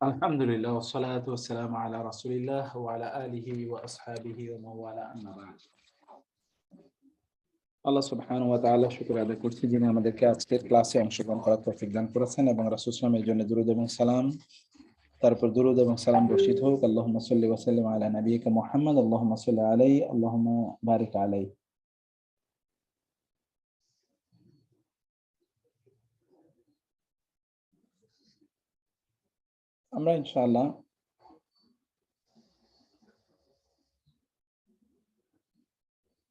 আলহামদুলিল্লাহ ওয়াসসালাতু ওয়াসসালামু আলা রাসূলিল্লাহ ওয়া আলা আলিহি ওয়া আসহাবিহি ওয়া মান ওয়ালা আম্মা বা'দ। আল্লাহ সুবহানাহু ওয়া তাআলা শুকর আদায় করছি যিনি আমাদেরকে আজকের ক্লাসে অংশগ্রহণ করার তৌফিক দান করেছেন এবং রাসূল সাল্লাল্লাহু আলাইহি ওয়াসাল্লামের জন্য দুরূদ এবং সালাম, তারপর দুরূদ এবং সালাম বর্ষিত হোক। আল্লাহুম্মা সাল্লি ওয়া সাল্লিম আলা নাবিয়িকা মুহাম্মদ, আল্লাহুম্মা সাল্লি আলাইহি, আল্লাহুম্মা বারিক আলাইহি। আমরা ইনশাআল্লাহ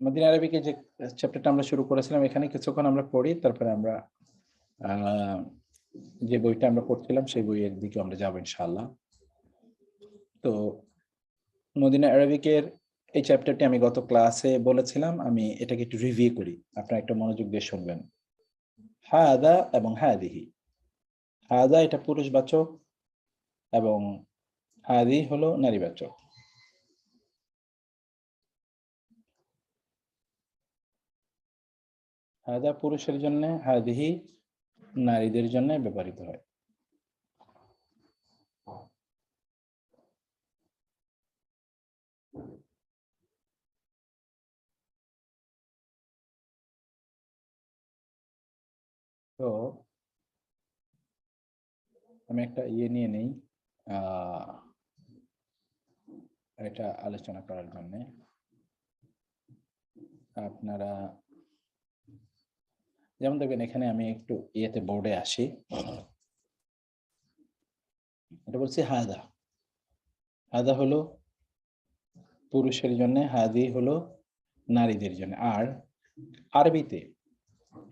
মদিনা আরবিকে যে চ্যাপ্টারটা আমরা শুরু করেছিলাম এখানে কিছুক্ষণ আমরা পড়ি, তারপরে আমরা যে বইটা আমরা পড়ছিলাম সেই বইয়ের দিকে আমরা যাবো ইনশাআল্লাহ। তো মদিনা আরবিকের এই চ্যাপ্টারটি আমি গত ক্লাসে বলেছিলাম, আমি এটাকে একটু রিভিউ করি, আপনারা একটু মনোযোগ দিয়ে শুনবেন। হাদা এবং হাদিহি। হাদা এটা পুরুষবাচক এবং হাদি হলো নারীবাচক। হাদা পুরুষের জন্য, হাদিহি নারীদের জন্য ব্যবহৃত হয়। তো আমি একটা নিয়ে নেই এটা আলোচনা করার জন্য। আপনারা যেমন দেখবেন এখানে আমি একটু বোর্ডে আসি, এটা বলছি হাদা। হাদা হলো পুরুষের জন্য, হাদি হলো নারীদের জন্য। আর আরবিতে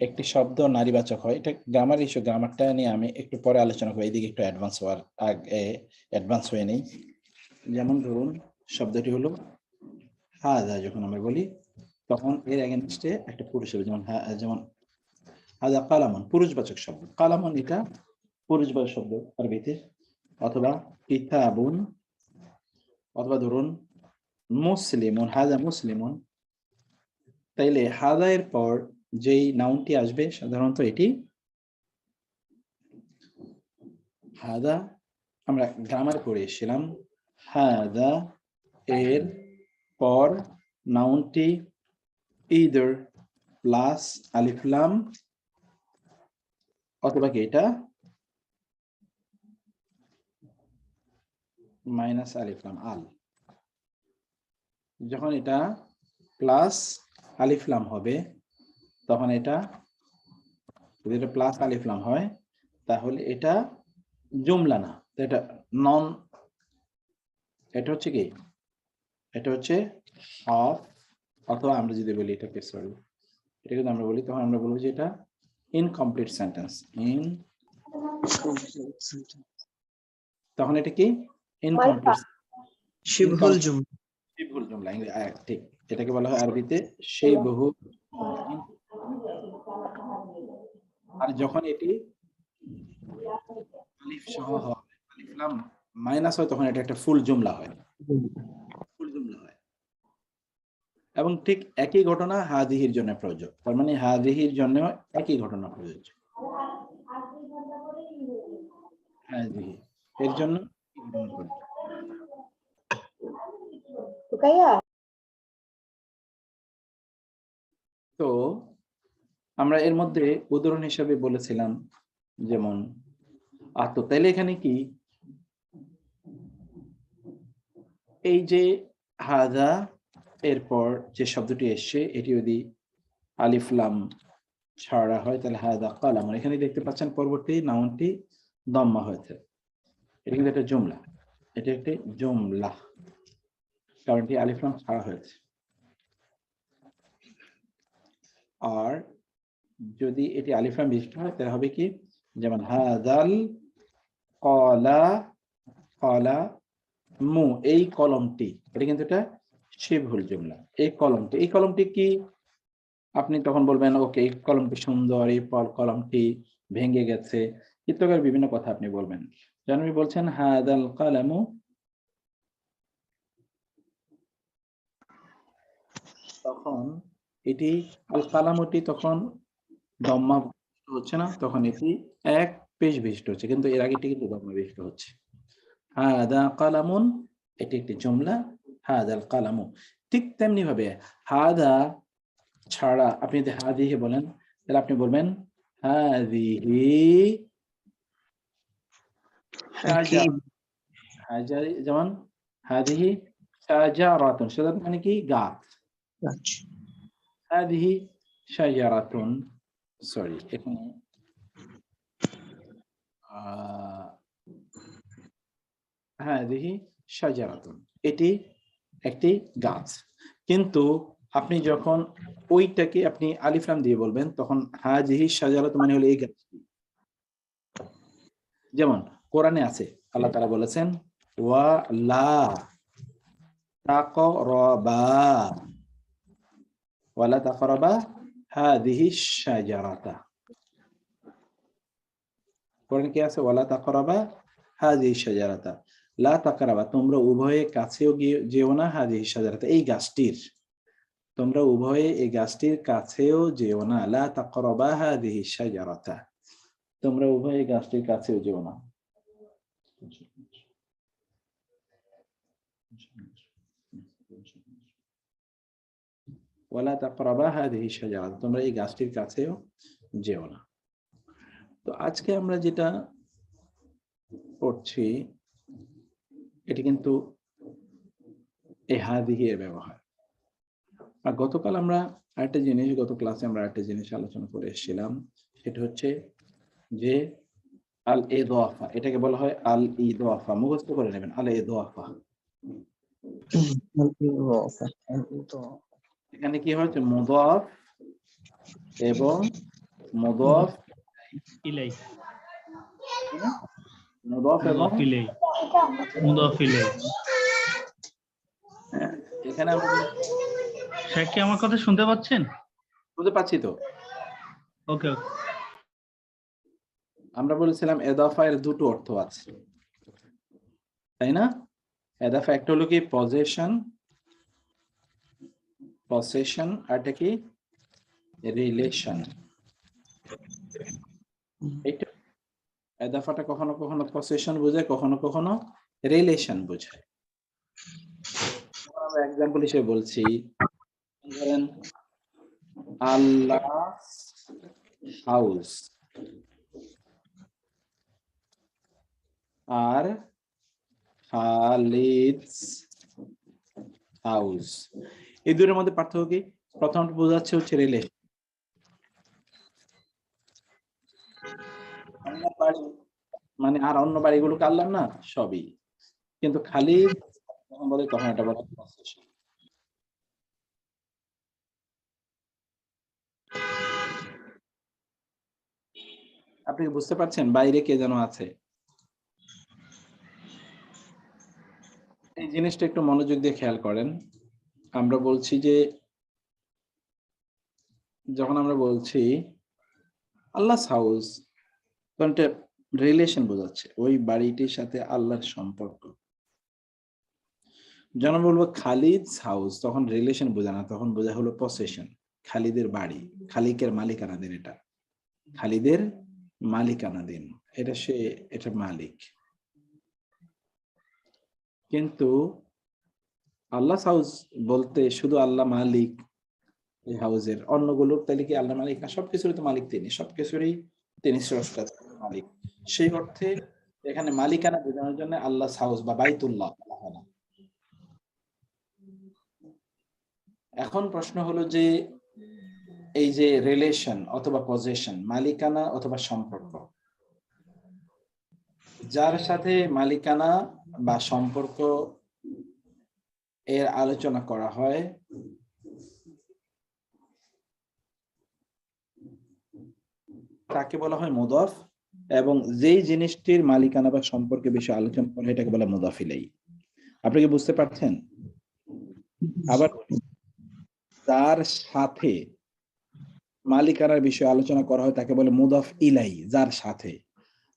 একটি শব্দ নারীবাচক হয়, এটা গ্রামার ইস্যু, গ্রামারটা নিয়ে আমি একটু পরে আলোচনা করব, এইদিকে একটু অ্যাডভান্স হয়ে নেই। যেমন ধরুন শব্দটি হলো হাদা, যখন আমরা বলি তখন এর এগেনস্টে একটা পুরুষ হবে, যেমন হাদা কালামন, পুরুষবাচক শব্দ। কালামন এটা পুরুষবাচক শব্দ আরবিতে। অথবা কিতাবুন, অথবা ধরুন মুসলিমুন, হাদা মুসলিমুন। তাইলে হাদা এর পর যেই নাউনটি আসবে সাধারণত এটি হাদা, আমরা গ্রামার পড়ে এসেছিলাম, হাদা এর পর নাউনটি ইদার প্লাস আলিফ লাম, অথবা কি এটা মাইনাস আলিফ লাম আল। যখন এটা প্লাস আলিফ লাম হবে তখন এটা, যদি এটা প্লাস আলিফ লাম হয় তাহলে এটা জুমলা না, এটা নন, এটা হচ্ছে কি, এটা হচ্ছে অফ। অথবা আমরা যদি বলি এটাকে, সরি, এটা যদি আমরা বলি তখন আমরা বলবো যে এটা ইনকমপ্লিট সেন্টেন্স। তখন এটা কি ইনকমপ্লিট, শিবহুল জুমলা, ঠিক। এটাকে বলা হয় আরবিতে শিবহু। আর যখন এটি আলিফ সহ হয়, আলিফ লাম মাইনাস হয়, তখন এটা একটা ফুল জুমলা হয়, ফুল জুমলা হয়। এবং ঠিক একই ঘটনা হাদিহির জন্য প্রযোজ্য। তার মানে হাদিহির জন্য একই ঘটনা প্রযোজ্য। হাদিহি এর জন্য তো আমরা এর মধ্যে উদাহরণ হিসাবে বলেছিলাম, যেমন তাইলে এখানে কি এই যে হাদা এরপর যে শব্দটি এসছে এটি যদি আলিফ লাম ছাড়া হয় তাহলে হাদা কালাম। এখানে দেখতে পাচ্ছেন পরবর্তী নাউনটি দম্মা হয়েছে, এটা কিন্তু একটা জুমলা, এটা একটি জুমলা, কারণ এটি আলিফ লাম ছাড়া হয়েছে। আর যদি এটি আলিফ লাম বিশিষ্ট হয় তাহলে হবে কি, যেমন হাদাল কলা কলা মু, এই কলমটি, এটা কিন্তু এটা শিবহুল জুমলা। এই কলমটি কি, আপনি তখন বলবেন ওকে এই কলমটি সুন্দর, এই কলমটি ভেঙে গেছে ইত্যাদি বিভিন্ন কথা আপনি বলবেন। যেমন আপনি বলছেন হাদাল কালামু, তখন এটি আল কালামটি তখন দম্মা হচ্ছে না, তখন এটি এক পেশ বিশিষ্ট হচ্ছে, কিন্তু এর আগেটি কিন্তু দম্মা বিশিষ্ট হচ্ছে। হাদা কালামুন, এটি একটি জুমলা, হাদাল কালামু। ঠিক তেমনি ভাবে হাদা ছাড়া আপনি যদি হাদিহি বলেন তাহলে আপনি বলবেন হাদিহি শাজারা, যেমন হাদিহি শাজারাতুন, শাজারাতুন মানে কি গাছ, হাদিহি শাজারাতুন, সরি এখানে হাদিহি শাজারাতুন, এটি একটি গাছ। কিন্তু আপনি যখন ওইটাকে আপনি আলিফ লাম দিয়ে বলবেন তখন হাদিহি শাজারাতুন মানে হলো এই গাছটি। যেমন কোরআনে আছে আল্লাহ তাআলা বলেছেন ওয়া লা তাকরাবা ওয়া লা তাকরাবা হাদিহি শাজারাতা। কোরআনে কি আছে? ওয়া লা তাকরাবা হাদিহি শাজারাতা, লা তাকরাবা তোমরা উভয়ে কাছেও যেও না, হাদিহি শাজারাতা এই গাছটির, তোমরা উভয়ে এই গাছটির কাছেও যেও না, লা তাকরাবা হাদিহি শাজারাতা, তোমরা উভয়ে গাছটির কাছেও যেও না। ওয়ালা তাকরাবা হাদিহি শাজারাতা, তোমরা এই গাছটির কাছেও যেও না। তো আজকে আমরা যেটা পড়ছি এটি কিন্তু এই হাদিহি এর ব্যবহার। আর গতকাল আমরা আরেকটা জিনিস, গত ক্লাসে আমরা আরেকটা জিনিস আলোচনা করে এসেছিলাম, সেটা হচ্ছে যে আল ইদাফা, এটাকে বলা হয় আল ইদাফা, মুখস্থ করে নেবেন আল ইদাফা। এখানে কি হচ্ছে মুদাফ এবং মুদাফ ইলাই, মুদাফ এবং মুদাফ ইলাই। এখানে আমরা স্যার কি আমার কথা শুনতে পাচ্ছেন? বুঝতে পাচ্ছি তো। ওকে ওকে। আমরা বলেছিলাম ইদাফা এর দুটো অর্থ আছে, তাই না? ইদাফা একটা হলো কি পজেশন, পসেশন, আর এটা কি রিলেশন। এইটা ইদাফাটা কখনো কখনো পসেশন বোঝায়, কখনো কখনো রিলেশন বোঝায়। আমরা एग्जांपल হিসেবে বলছি, ধরেন আল্লাহ হাউস আর খালিদস হাউস, এই দুটোর মধ্যে পার্থক্য কি? প্রথমটা বোঝাচ্ছে হচ্ছে রিলেশন, আল্লাহ বাড়ি মানে আর অন্য বাড়িগুলো আল্লাহর না সবই, কিন্তু খালিদ যখন বলে তখন এটা বলে পসেশন। আপনি কি বুঝতে পারছেন বাইরে কে যেন আছে? এই জিনিসটা একটু মনোযোগ দিয়ে খেয়াল করেন। আমরা বলছি যে যখন আমরা বলছি আল্লাহস হাউস, তখন এটা রিলেশন বোঝাচ্ছে, ওই বাড়িটির সাথে আল্লাহর সম্পর্ক। যখন বলবো খালিদস হাউস তখন রিলেশন বোঝা না, তখন বোঝা হলো পসেশন, খালিদের বাড়ি, খালিকের মালিকানাধীন, এটা খালিদের মালিকানাধীন, এটা সে, এটা মালিক। কিন্তু আল্লাহ হাউস বলতে শুধু আল্লাহ মালিক এই হাউসের, অন্যগুলোর তাহলে কি আল্লাহ মালিক না? সবকিছুরই তো মালিক তিনি, সবকিছুরই তিনি স্রষ্টা মালিক। সেই অর্থে এখানে মালিকানা বোঝানোর জন্য আল্লাহ হাউস বা বাইতুল্লাহ বলা হয় না। এখন প্রশ্ন হলো যে এই যে রিলেশন অথবা পজেশন, মালিকানা অথবা সম্পর্ক, যার সাথে মালিকানা বা সম্পর্ক এর আলোচনা করা হয় তাকে বলা হয় মুদাফ, এবং যেই জিনিসটির মালিকানা বা সম্পর্কে বেশি আলোচনা করা হয় এটাকে বলা মুদাফ ইলাইহি। আপনি কি বুঝতে পারছেন? আবার যার সাথে মালিকানার বিষয়ে আলোচনা করা হয় তাকে বলে মুদাফ ইলাইহি, যার সাথে।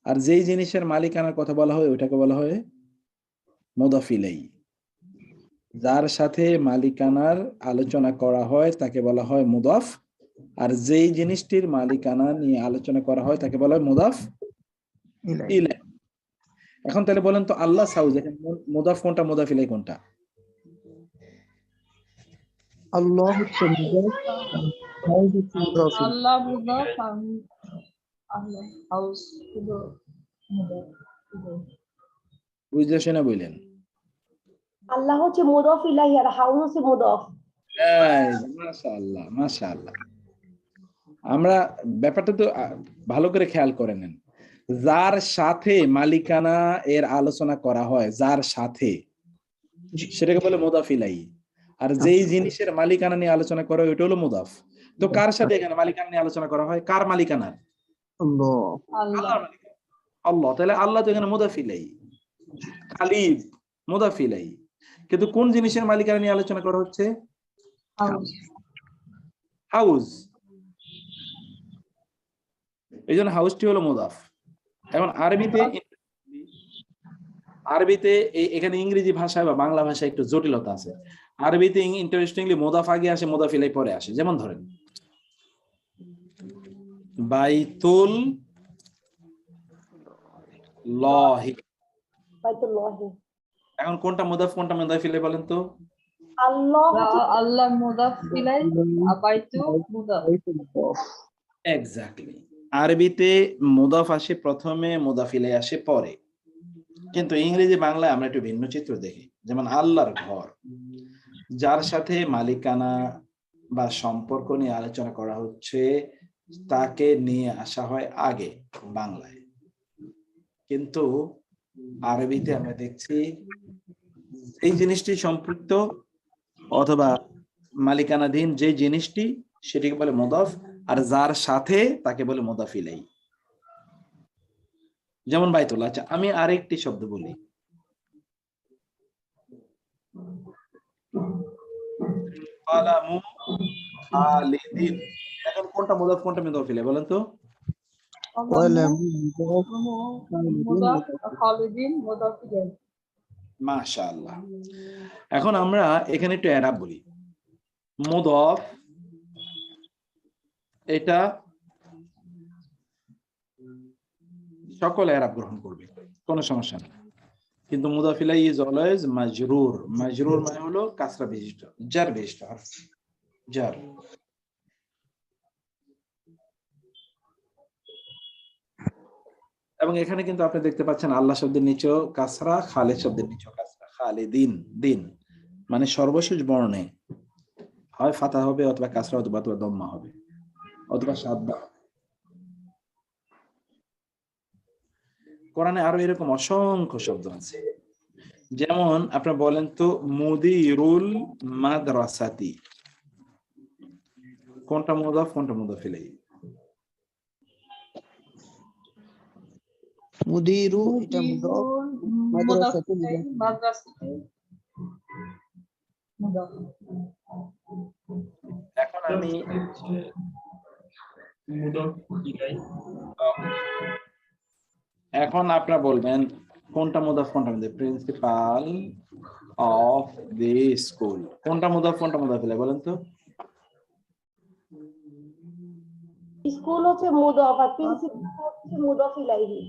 আর যেই জিনিসের মালিকানার কথা বলা হয় ওটাকে বলা হয় মুদাফ ইলাইহি। যার সাথে মালিকানার আলোচনা করা হয় তাকে বলা হয় মুদাফ, আর যেই জিনিসটির মালিকানা নিয়ে আলোচনা করা হয় তাকে বলা হয় মুদাফ ইলাইহি। এখন তাহলে বলেন তো আল্লাহ হাউস, এখানে মুদাফ কোনটা, মুদাফ ইলাইহি কোনটা? আল্লাহ হচ্ছে মুদাফ, হাউস হচ্ছে মুদাফ ইলাইহি। আল্লাহ মুদাফ আল্লাহ হাউস হলো মুদাফ ইলাইহি। বুঝতে শুনে বললেন? আল্লাহ হচ্ছে মুদাফ ইলাইহি আর হাউস হচ্ছে মুদাফ। মাশাআল্লাহ মাশাআল্লাহ। আমরা ব্যাপারটা তো ভালো করে খেয়াল করে নেন। যার সাথে মালিকানা এর আলোচনা করা হয়, যার সাথে, সেটাকে বলে মুদাফ ইলাইহি। আর যেই জিনিসের মালিকানা নিয়ে আলোচনা করা হয় ওটা হলো মুদাফ। তো কার সাথে এখানে মালিকানা নিয়ে আলোচনা করা হয়? কার মালিকানা? আল্লাহ। আল্লাহ আল্লাহর মালিকানা। আল্লাহ, তাহলে আল্লাহ তো এখানে মুদাফ ইলাইহি, খালিদ মুদাফ ইলাইহি। কিন্তু কোন জিনিসের মালিকানা নিয়ে আলোচনা করা হচ্ছে? হাউস। হাউস। এই জন্য হাউসটি হলো মুদাফ। এখন আরবিতে এখানে ইংরেজি ভাষায় বা বাংলা ভাষায় একটু জটিলতা আছে। আরবিতে ইন্টারেস্টিংলি মুদাফ আগে আসে, মুদাফ ইলাইহি পরে আসে। যেমন ধরেন বাইতুল লহি, বাইতুল্লাহি। এখন কোনটা মুদাফ কোনটা মুদাফ ইলাইহি বলেন তো? আল্লাহ হচ্ছে আল্লাহ মুদাফ ইলাইহি আর বাইতু মুদাফ। এক্স্যাক্টলি। আরবিতে মুদাফ আসে প্রথমে, মুদাফ ইলাইহি আসে পরে। কিন্তু ইংরেজি বাংলায় আমরা একটু ভিন্ন চিত্র দেখি। যেমন আল্লাহর ঘর, যার সাথে মালিকানা বা সম্পর্ক নিয়ে আলোচনা করা হচ্ছে তাকে নিয়ে আসা হয় আগে বাংলায়। কিন্তু আরবিতে আমরা দেখছি এই জিনিসটি সম্পৃক্ত অথবা মালিকানাধীন যে জিনিসটি সেটিকে বলে মুদাফ, আর যার সাথে তাকে বলে মুদাফ ইলাইহি। যেমন বাইতুল্লাহ। আচ্ছা, আমি আরেকটি শব্দ বলি, কালামু খালিদিন। এখন কোনটা মুদাফ কোনটা মুদাফ ইলাইহি বলেন তো? মুদাফ খালিদিন মুদাফ ইলাইহি। মাশাআল্লাহ। এখন আমরা এখানে একটু এরাব বলি। মুদাফ এটা সকল এরাব গ্রহণ করবে, কোনো সমস্যা নেই। কিন্তু মুদাফ ইলাইহি ইজ অলওয়েজ মাজরুর। মাজরুর মানে হলো কাসরা বিশিষ্ট, জার বিশিষ্ট হরফ, জার। এবং এখানে কিন্তু আপনি দেখতে পাচ্ছেন আল্লাহ শব্দের নিচেও কাসরা, খালিদ শব্দের নিচেও কাসরা। খালিদিন, দিন মানে সর্বশেষ বর্ণে হয় ফাতা হবে অথবা কাসরা অথবা দম্মা হবে অথবা সাদ্দা। কোরআনে আরো এরকম অসংখ্য শব্দ আছে। যেমন আপনারা বলেন তো মুদিরুল মাদ্রাসাতি, কোনটা মুদাফ কোনটা মুদাফ ইলাইহি? মুদিরু এটা মুদাফ, মাদ্রাসাতু মুদাফ। মাদ্রাসাতু মুদাফ। এখন আমি এখন আপনারা বলবেন কোনটা মুদাফ কোনটা মুদাফ? প্রিন্সিপাল অফ দি স্কুল, কোনটা মুদাফ কোনটা মুদাফ ইলাইহি বলেন তো? স্কুল হচ্ছে মুদাফ আর প্রিন্সিপাল হচ্ছে মুদাফ ইলাইহি।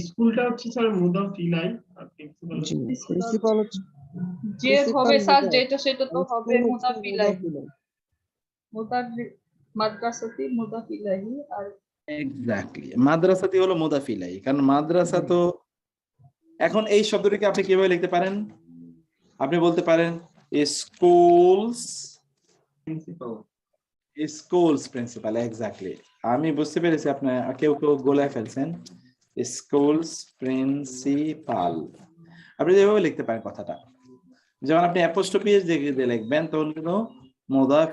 স্কুলটা হচ্ছে স্যার মুদাফ ইলাইহি আর প্রিন্সিপাল প্রিন্সিপাল হচ্ছে যে হবে স্যার যেটা সেটা তো হবে মুদাফ ইলাইহি। মুদাফ মাদ্রাসাতি মুদাফ ইলাইহি আর এক্স্যাক্টলি, মাদ্রাসাতি হলো মুদাফ ইলাইহি, কারণ মাদ্রাসা তো। এখন এই শব্দটিকে আপনি কিভাবে লিখতে পারেন? আপনি বলতে পারেন schools principal. Schools principal. Exactly, আমি বুঝতে পেরেছি আপনি কেউ কেউ গোলায় ফেলছেন। স্কুলস প্রিন্সিপাল আপনি যেভাবে লিখতে পারেন কথাটা। যখন আপনি অ্যাপোস্ট্রফি দিয়ে লিখবেন তখন কিন্তু মুদাফ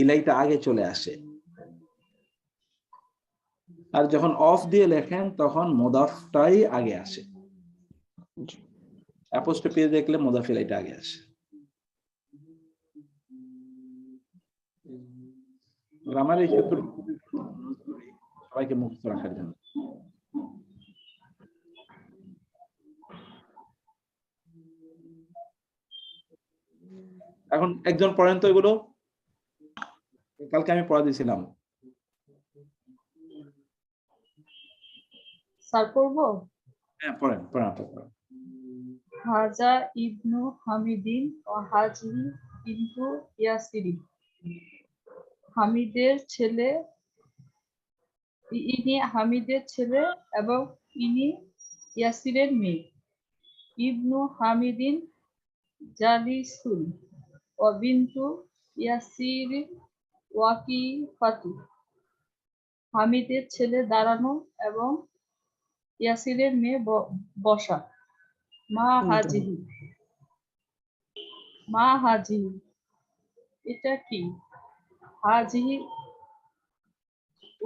ইলাইহিটা আগে চলে আসে, আর যখন অফ দিয়ে লেখেন তখন মুদাফটাই আগে আসে। অ্যাপোস্ট্রফি দেখলে মুদাফ ইলাইহিটা আগে আসে। গ্রামার এই সূত্র সবাইকে মুক্ত রাখার জন্য। এখন একজন পড়েন তো এগুলো, কালকে আমি পড়া দিয়েছিলাম। স্যার পড়বো? হ্যাঁ পড়েন পড়েন আপনি পড়েন। হাজা ইবনু হামিদিন ও হাজি ইবনু ইয়াসিরি। হামিদের ছেলে, ইনি হামিদের ছেলে এবং ইনি ইয়াসিরের মেয়ে। ইবনু হামিদিন জালিসুন ও বিনতু ইয়াসির ওয়াকিফাতু। হামিদের ছেলে দাঁড়ানো এবং ইয়াসিরের মেয়ে বসা। মা হাজিহি, মা হাজিহি, এটা কি? হাজিহি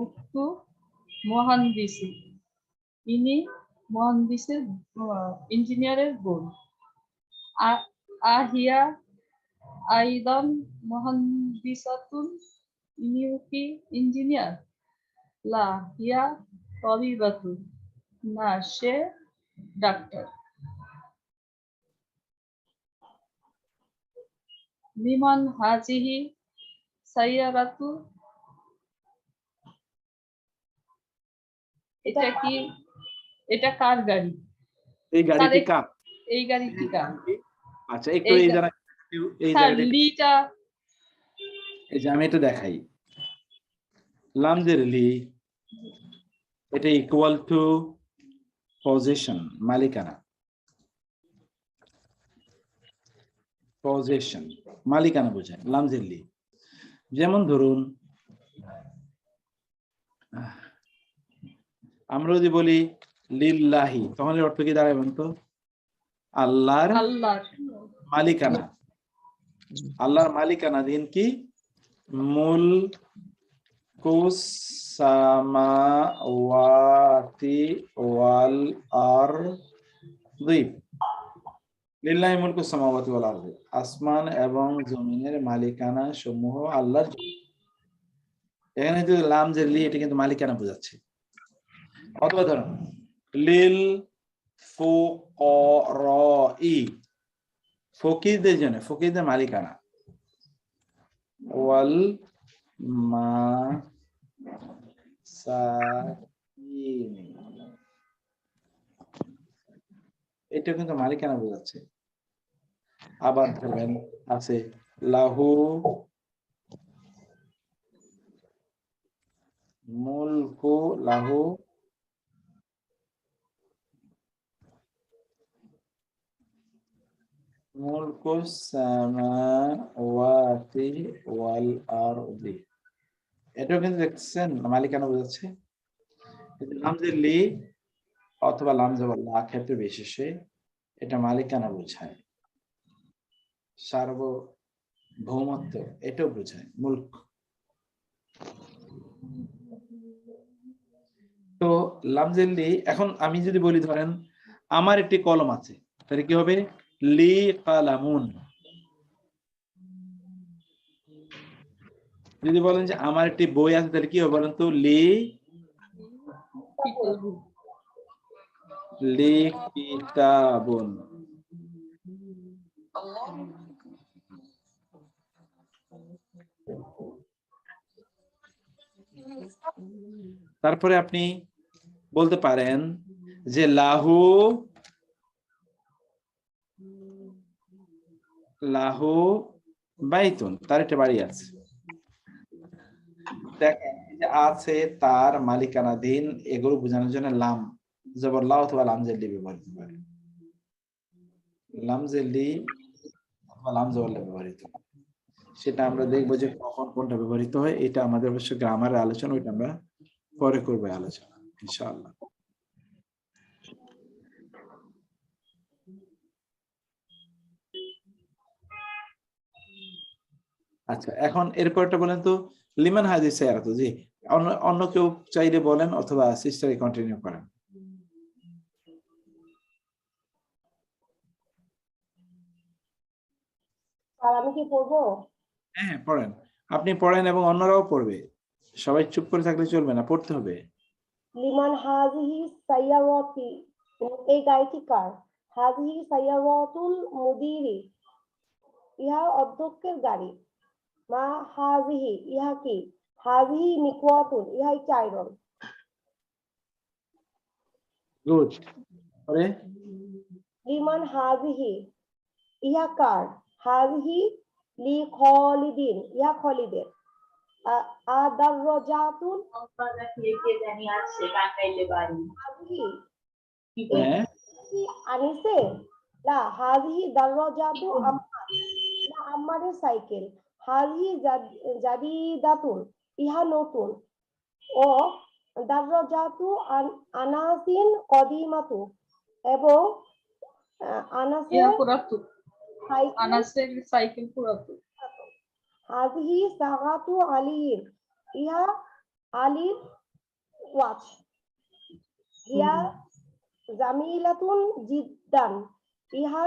উক্তু মহান্দিসি, ইনি মহান্দিসের ইঞ্জিনিয়ারের বোন। আহিয়া আইদান মহান্দিসাতুন, ইনিও কি ইঞ্জিনিয়ার? লা হিয়া তবিবাতুন, না সে ডাক্তার। লিমান হাজিহি সাইয়ারাতু, এটা কি, এটা কার গাড়ি? এই গাড়িটি কার? এই গাড়িটি কার? আচ্ছা একটু এই এই জায়গা এই স্যার জায়গাটা লিটা, এই যে আমি একটু দেখাই। লামজের লি এটা ইকুয়াল টু পজিশন, মালিকানা। পজিশন মালিকানা বোঝায় লামজের লি। যেমন ধরুন আমরা যদি বলি লিল্লাহি, তখন এর অর্থ কি দাঁড়ায় বলতো? আল্লাহর আল্লাহর মালিকানা। আল্লাহর মালিকানা দিন কি? মুলকুস সামাওয়াতি ওয়াল আরদি। লিল্লাহি মুলকুস সামাওয়াতি ওয়াল আরদি, আসমান এবং জমিনের মালিকানা সমূহ আল্লাহর। এখানে যদি লাম যে লি, এটা কিন্তু মালিকানা বোঝাচ্ছে। অথবা ধরুন লিল ফুকরাই, ফকিরদের জন্য, ফকিরদের মালিকানা। ওয়াল মাসাকিন, এটা কিন্তু মালিকানা বোঝাচ্ছে। আবার ধরবেন আছে লাহু মুলকু, লাহু মুলকুস সামাওয়াতি ওয়াল আরদি, এটাও কিন্তু দেখছেন মালিকানা বোঝাচ্ছে। লামজের লি অথবা লামজের লা ক্ষেত্রে বিশেষে এটা মালিকানা বোঝায়, সার্বভৌমত্ব এটাও বোঝায়, মুলক। তো লামজের লি, এখন আমি যদি বলি ধরেন আমার একটি কলম আছে, তাহলে কি হবে? লি কালামুন। যদি বলেন যে আমার একটি বই আছে, তাহলে কি হবে বলেন তো? লি কিতাবুন। তারপরে আপনি বলতে পারেন যে লাহু লাহু বাইতুন, তার একটা বাড়ি আছে। দেখেন যে আছে তার মালিকানাধীন, এগুলো বোঝানোর জন্য লাম জবর লা অথবা লামজের লি ব্যবহৃত হয়। লামজের লি অথবা লাম জবর লা ব্যবহৃত হয়, সেটা আমরা দেখবো যে কখন কোনটা ব্যবহৃত হয়। এটা আমাদের অবশ্য গ্রামারের আলোচনা, ওইটা আমরা পরে করবো আলোচনা ইনশাআল্লাহ। আচ্ছা এখন এরপরটা বলেন তো, লিমান হাজি সায়ারাতু। জি, অন্য কেউ চাইলে বলেন অথবা সিস্টারে কন্টিনিউ করেন। আর আমি কি পড়বো? হ্যাঁ পড়েন, আপনি পড়েন এবং অন্যরাও পড়বে, সবাই চুপ করে থাকলে চলবে না, পড়তে হবে। লিমান হাজিহি সাইয়ারাতি, এই গাড়িটি কার? হাজিহি সাইয়ারাতুল মুদিরি, ইহা অধ্যক্ষের গাড়ি। মা হাজিহি, ইহা কি? হাজিহি মিকওয়াতুন, ইহা একটি আয়রন। গুড। পরে লিমান হাজিহি, ইহা কার, হাজিহি লি খলিদিন, ইহা খলিদের। আদাররাজাতুন হাজিহি, হ্যাঁ কি আনিসে, লা হাজিহি দাররাজাতু আম্মার, না আম্মারের সাইকেল। হাজিহি জাদিদাতুন, ইহা নতুন। ও দাররাজাতু আনাসিন কদিমাতু, এবং ইহা আনাসের পুরাতন, সাইকেল। আনাসের সাইকেল পুরাতন। হাজিহি সাগাতু আলির, ইহা আলীর ওয়াচ। ইহা জামিলাতুন জিদ্দান, ইহা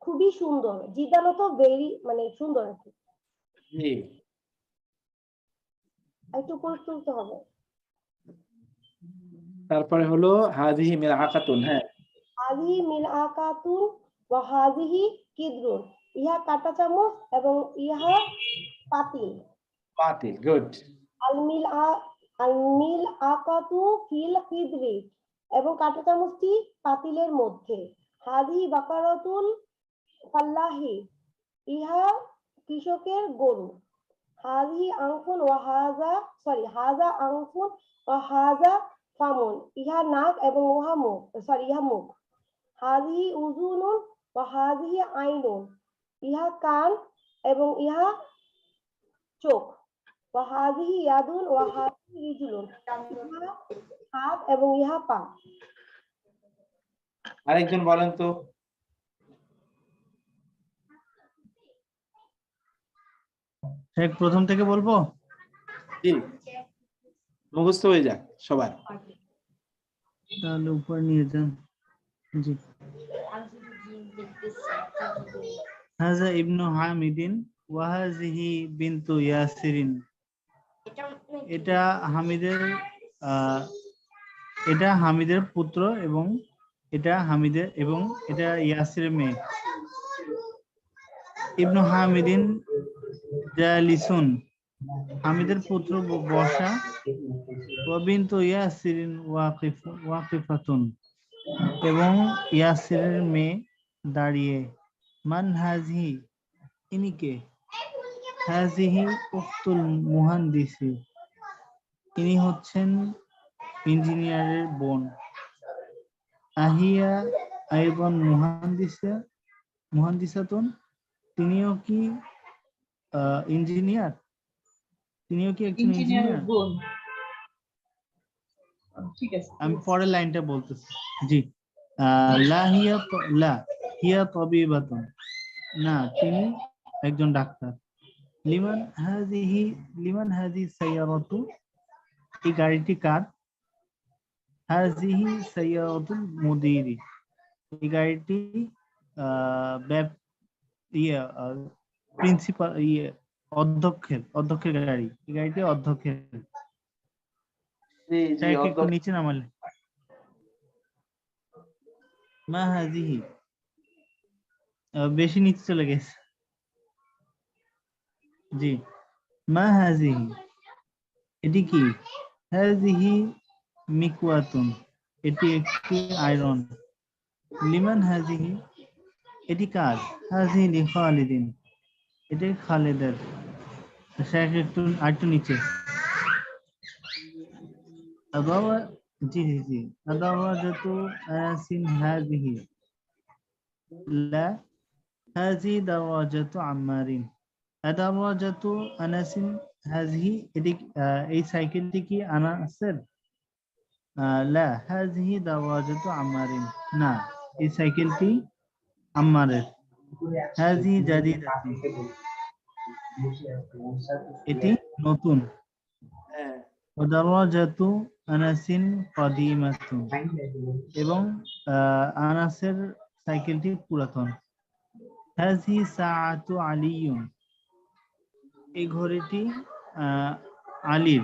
খুবই সুন্দর। জিদ্দান তো ভেরি মানে সুন্দর আর কি। জি। একটু উপর তুলতে হবে। তারপরে হলো হাদিহি মিলআকাতুন। হ্যাঁ হাজিহি মিলআকাতুন ওয়া হাজিহি কিদরুন, ইহা কাঁটা চামচ এবং ইহা পাতিল। পাতিল। গুড। আল মিল আকাতু ফিল কিদরি, এবং কাঁটা চামচটি পাতিলের মধ্যে। হাদি বাকারাতুল ফাল্লাহি, ইহা কৃষকের গরু। হাদি আংফুন ওয়া হাজা হাজা আংফুন ওয়া হাজা ফামুন, ইহা নাক এবং ইহা মুখ। হাদি উজুনুন ওয়া হাদি আইনুন, ইহা কান এবং ইহা চোখ। ওয়াহাদিহি ইয়াদুন ওয়াহাদিহি রিজুলুন, ইহা হাত এবং ইহা পা। আরেকজন বলেন তো। শেখ প্রথম থেকে বলবো? জি, মুখস্থ হয়ে যাক সবার। তাহলে উপরে নিয়ে যান। জি। হাজা ইবনু হামিদিন ওয়া হাযিহি বিনতু ইয়াসিরিন। এটা হামিদের পুত্র এবং এটা ইয়াসিরের মেয়ে। ইবনু হামিদিন জালিসুন, হামিদের পুত্র বসা। ওয়া বিনতু ইয়াসিরিন ওয়াকিফাতুন, এবং ইয়াসিরের মেয়ে দাঁড়িয়ে। মান হাজিহি, ইনি কে? হাজিহি উখতুল মুহান্দিসি, ইনি হচ্ছেন ইঞ্জিনিয়ারের বোন। আহিয়া আইদান মুহান্দিসাতুন, তিনিও কি ইঞ্জিনিয়ার? তিনিও কি একজন ইঞ্জিনিয়ারের ইঞ্জিনিয়ার? বোন। ঠিক আছে, আমি পরের লাইনটা বলতেছি। জি। লা হিয়া তাবিবাতুন, না তিনি একজন ডাক্তার। লিমান হাযিহি সাইয়ারাতু, এই গাড়িটি কার? হাযিহি সাইয়ারাতুল মুদিরি, এই গাড়িটি প্রিন্সিপাল অধ্যক্ষের গাড়ি। এই গাড়িটি অধ্যক্ষের। জি জি। একটু নিচে নামালে। মা হাযিহি, বেশি নিচে চলে গেছে। জি। মা হাযিহি, এটি কি? হাযিহি মিকওয়াতুন, এটি একটি আয়রন। লিমান হাযিহি, এটি কার? হাযিহি লি খালিদিন, এটি খালিদের। একটু নিচে। জি। আদাওয়াজাতু আনাসিন হাযিহি, লা হাযিহি দাওয়াজাতু আম্মারিন। আদাওয়াজাতু আনাসিন হাযিহি, এটি এই সাইকেলটি কি আনাসের? লা হাযিহি দাওয়াজাতু আম্মারিন, না এই সাইকেলটি আম্মারের। হাযিহি জাদিদাতুন, এটি নতুন। হ্যাঁ। ওয়াদাওয়াজাতু আনাসিন কাদিমাতুন, এবং আনাসের সাইকেলটি পুরাতন। হাযিহি সাআতু আলিয়ুন, এই ঘড়িটি আলীর।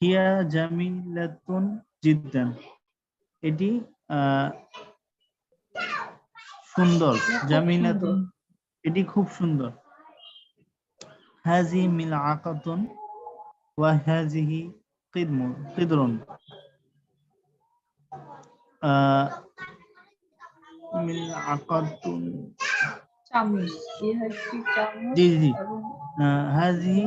হিয়া জামিলাতুন জিদ্দান, এটি সুন্দর। জামিলাতুন, এটি খুব সুন্দর। হাযিহি মিলআকাতুন ওয়া হাযিহি কিদরুন, মিলআকাতুন চামচ, ইহা একটি চামচ জি জি এবং হাজিহি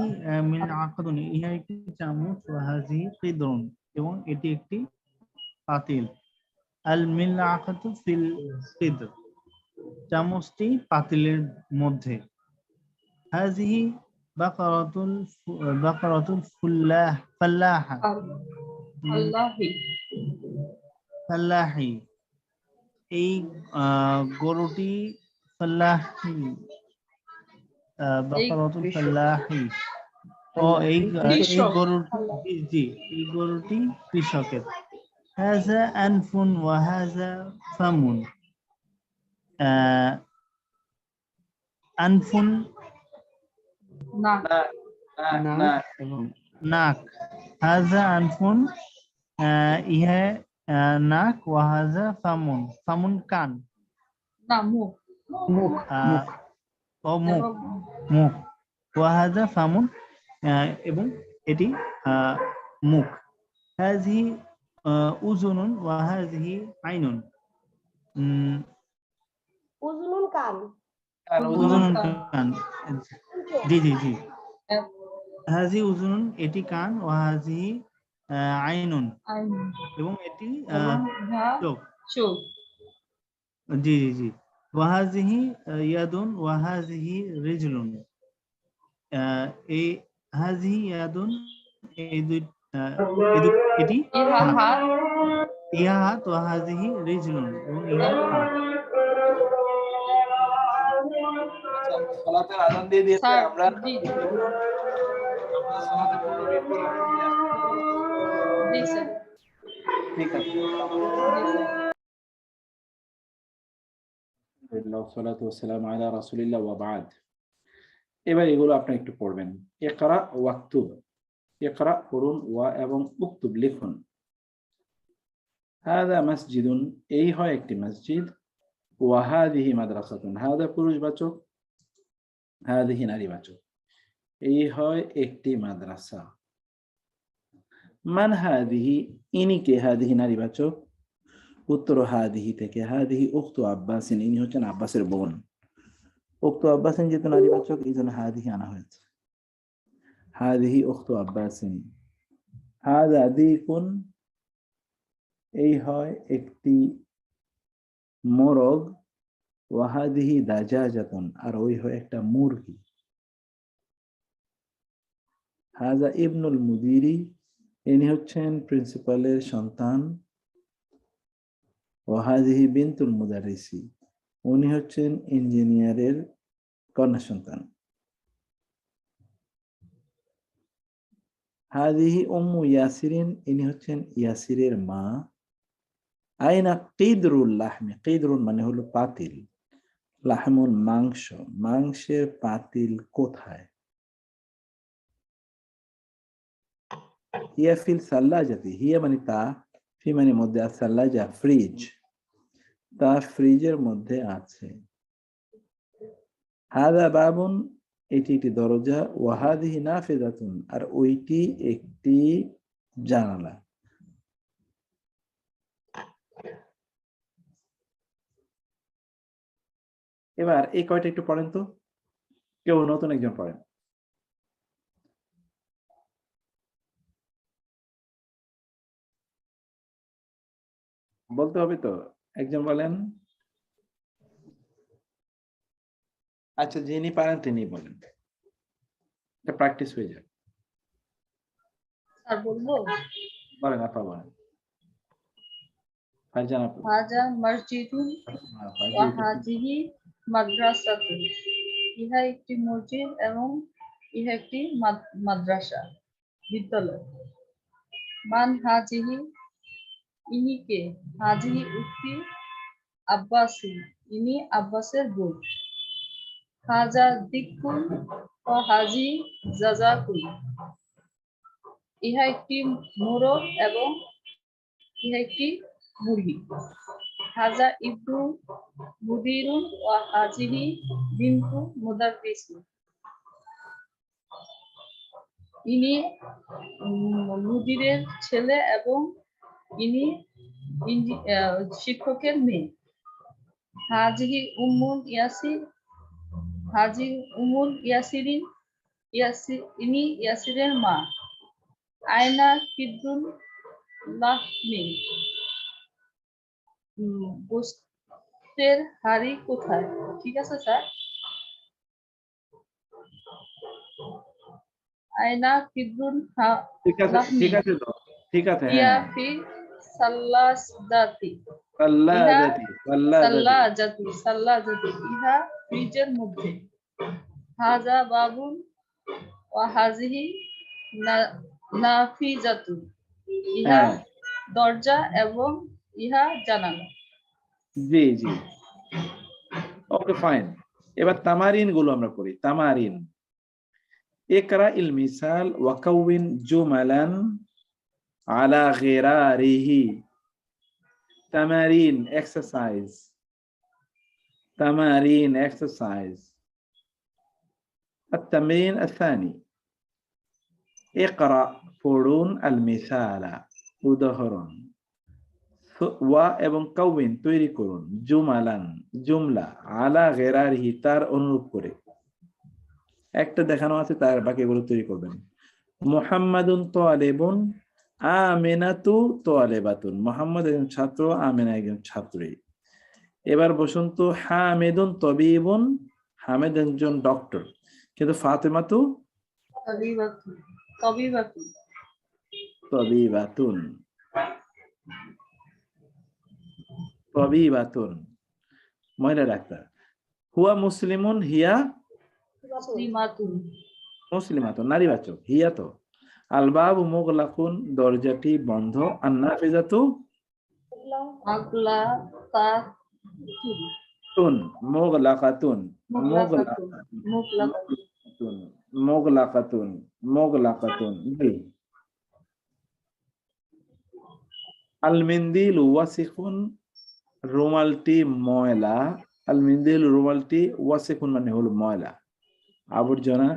মিলআকাতুন ইহা একটি চামচ, ওয়া হাজিহি কিদরুন এবং এটি একটি পাতিল। আল মিলআকাতু ফিল কিদর, চামচটি পাতিলের মধ্যে। হাজিহি বাকারাতুল ফাল্লাহা আল্লাহি, ফাল্লাহি, এই গরুটি ফাল্লাহি, বাকারাতুল কৃষক। ফাল্লাহি, ও এই কৃষক। গরুটি, জি এই গরুটি কৃষকের। হাযা আনফুন ওয়া হাযা ফামুন, আনফুন না, এবং নাক। হাযা আনফুন ইহা নাক, ওয়া হাযা ফামুন, ফামুন কান, না মুখ মুখ আহ, ও মুখ, এবং মুখ। ওয়া হাযা ফামুন এবং এটি মুখ। হাযিহি উযুনুন ওয়া হাযিহি আইনুন, উজনুন কান। উযুনুন কান, জি জি জি। এক- হাযিহি উযুনুন এটি কান, ওয়া হাযিহি আইনুন আইন এবং এটি এবং ইহা চোখ, চোখ। জি জি জি। ওয়া হাযিহি ইয়াদুন ওয়া হাযিহি রিজলুন, এই হাযিহি ইয়াদুন এই দুই এটি ইহা হাত, হাত, ইহা হাত, ওয়া হাযিহি রিজলুন এবং ইহা পা। সালাতের আযান দিয়ে দিয়েছে, স্যার আমরা জি সালাতে 15 মিনিট পরে ফিরে আসবো। জি স্যার, ঠিক আছে। জি স্যার। আলহামদুলিল্লাহ ওয়াসসালাতু ওয়াসসালামু আলা রাসূলিল্লাহ ওয়া বা'দ। এবার এগুলো আপনি একটু পড়বেন। ইকরা ওয়াকতুব, ইকরা পড়ুন, ওয়া এবং উকতুব লিখুন। হাযা মসজিদুন, এই হয় একটি মসজিদ। ওয়া হাযিহি মাদ্রাসাতুন, হাযা পুরুষবাচক, হাযিহি নারীবাচক, এই হয় একটি মাদ্রাসা। মান হাযিহি, ইনি কে? হাযিহি নারীবাচক, উত্তর হাদিহি থেকে। হাদিহি উখতু আব্বাসিন, ইনি হচ্ছেন আব্বাসের বোন। উখতু আব্বাসিন যেহেতু নারীবাচক, এই জন্য হাদিহি আনা হয়েছে। হাদিহি উখতু আব্বাসিন। হাযা দীকুন, এই হয় একটি মোরগ। ওয়া হাদিহি দাজাজাতুন, আর ওই হয় একটা মুরগি। হাযা ইবনুল মুদিরি, ইনি হচ্ছেন প্রিন্সিপালের সন্তান। ওয়া হাদিহি বিনতুল মুদাররিসি, উনি হচ্ছেন ইঞ্জিনিয়ারের কন্যা সন্তান। হাদিহি উম্মু ইয়াসিরিন, ইনি হচ্ছেন ইয়াসিরের মা। আইনা কিদরুল লাহমি, কিদরুন মানে হলো পাতিল, লাহমুল মাংস, মাংসের পাতিল কোথায়? হিয়া ফিল সাল্লাজাতি, হিয়া মানে তা, ফি মানে মধ্যে, আর সাল্লাজা ফ্রিজ, তা ফ্রিজের মধ্যে আছে। হাদা বাবুন, এটি একটি দরজা। ওয়া হাদিহি নাফিযাতুন, আর ওইটি একটি জানালা। এবার এই কয়টা একটু পড়েন তো, কেউ নতুন একজন পড়েন। বলতে হবে তো, একজন বলেন। আচ্ছা, যিনি পারেন তিনি বলেন, এটা প্র্যাকটিস হয়ে যাবে। স্যার বলবো, বলেন, আপা বলেন। ফারজান আপা। হাযা মসজিদুন ওয়া হাযিহি মাদ্রাসাতুন, ইহা একটি মসজিদ এবং ইহা একটি মাদ্রাসা, বিদ্যালয়। মান হাযিহি, ইনি কে? হাযিহি উখতি আব্বাসি, ইনি আব্বাসের বোন। হাযা দিকুন ওয়া হাযিহি জাযাতুন, ইহা একটি মোরগ এবং ইহা একটি মুরগি। হাযা ইবনু মুদিরুন ওয়া হাযিহি বিনতু মুদাররিসিন, ইনি মুদিরের ছেলে এবং ইনি শিক্ষকের মেয়ে। হাজিহি উম্মুল ইয়াসির, হাজি উম্মুল ইয়াসিরিন, ইনি ইয়াসিরের মা। আয়না কিদ্রুল লাহমি, গোস্তের হাড়ি কোথায়? ঠিক আছে স্যার। আয়না কিদ্রুল ঠিক আছে, লাহমি ঠিক আছে তো, ঠিক আছে। ইয়া হ্যাঁ, ফি সাল্লাজাতি, সাল্লাজাতি, সাল্লাজাতি। সাল্লাজাতি ইহা ফ্রিজের মধ্যে। হাজা বাবুন ওয়া হাজিহি নাফিজাতুন, ইহা হ্যাঁ, দরজা এবং ইহা জানালা। জি জি, ওকে ফাইন। এবার তামারিন গুলো আমরা করি। তামারিন, ইকরা ইল মিসাল ওয়া কাউইন জুমালান আলা গিরারিহি। তামারিন এক্সারসাইজ, তামারিন এক্সারসাইজ। التمرين الثاني، اقرأ পড়ুন المثال উদাহরণ, ওয়া এবং কাউইন তৈরি করুন, জুমালান জুমলা, আলা গিরারিহি তার অনুরূপ করে। একটা দেখানো আছে, তার বাকিগুলো তৈরি করবেন। মুহাম্মাদুন তালিবুন, আমিনাতু তালিবাতুন। মুহাম্মদ একজন ছাত্র, আমিনা একজন ছাত্রী। এবার বসুন তো, হামিদুন তাবিবুন, হামিদ একজন ডক্টর, কিন্তু ফাতেমাতু তাবিবাতুন, তাবিবাতুন, তাবিবাতুন, তাবিবাতুন মহিলা ডাক্তার। হুয়া মুসলিমুন, হিয়া মুসলিমাতুন, মুসলিমাতুন নারীবাচক, হিয়া তো। আল বাবু মুগলাকুন, দরজাটি বন্ধ। আন নাফিজাতু মাগলাকাতুন, তুন, মুগলাকাতুন, মুগলাকাতুন, মুগলাকাতুন, মুগলাকাতুন, মুগলাকাতুন। জি। আল মিন্দিল ওয়াসিকুন, রুমালটি ময়লা। আল মিন্দিল রুমালটি, ওয়াসিকুন মানে হলো ময়লা, আবর্জনা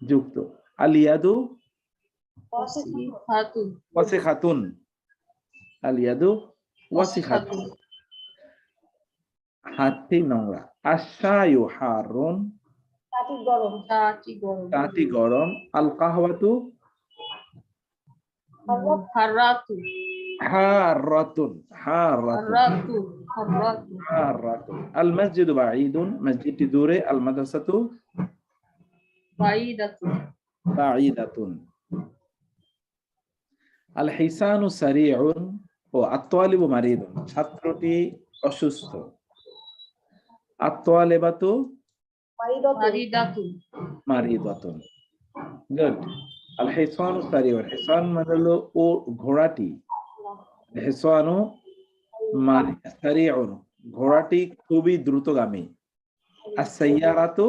যুক্ত। আল ইয়াদু ওয়াসিখাতুন, ওয়াসিখাতুন, আল ইয়াদু ওয়াসিখাতুন, হাতটি নোংরা। আশায়ু হারুন, চাটি গরম, চাটি গরম। চাটি গরম। আল কাহওয়াতু হারাতুন, হারাতুন, হারাতুন, হারাতুন, হারাতুন, হারাতুন। আল মসজিদু বাঈদুন, মসজিদটি দূরে। আল মাদ্রাসাতু বাঈদাতুন, বাঈদাতুন। আল হিসানু সারিউন, ও আত-তালিবু মারিদুন, ছাত্রটি অসুস্থ। আত-তালিবাতু মারিদাতুন, মারিদাতুন। গুড। আল হিসানু সারিউন, হিসান মানে হলো ও ঘোড়াটি। হিসানু সারিউন, ঘোড়াটি খুবই দ্রুতগামী। আস-সাইয়ারাতু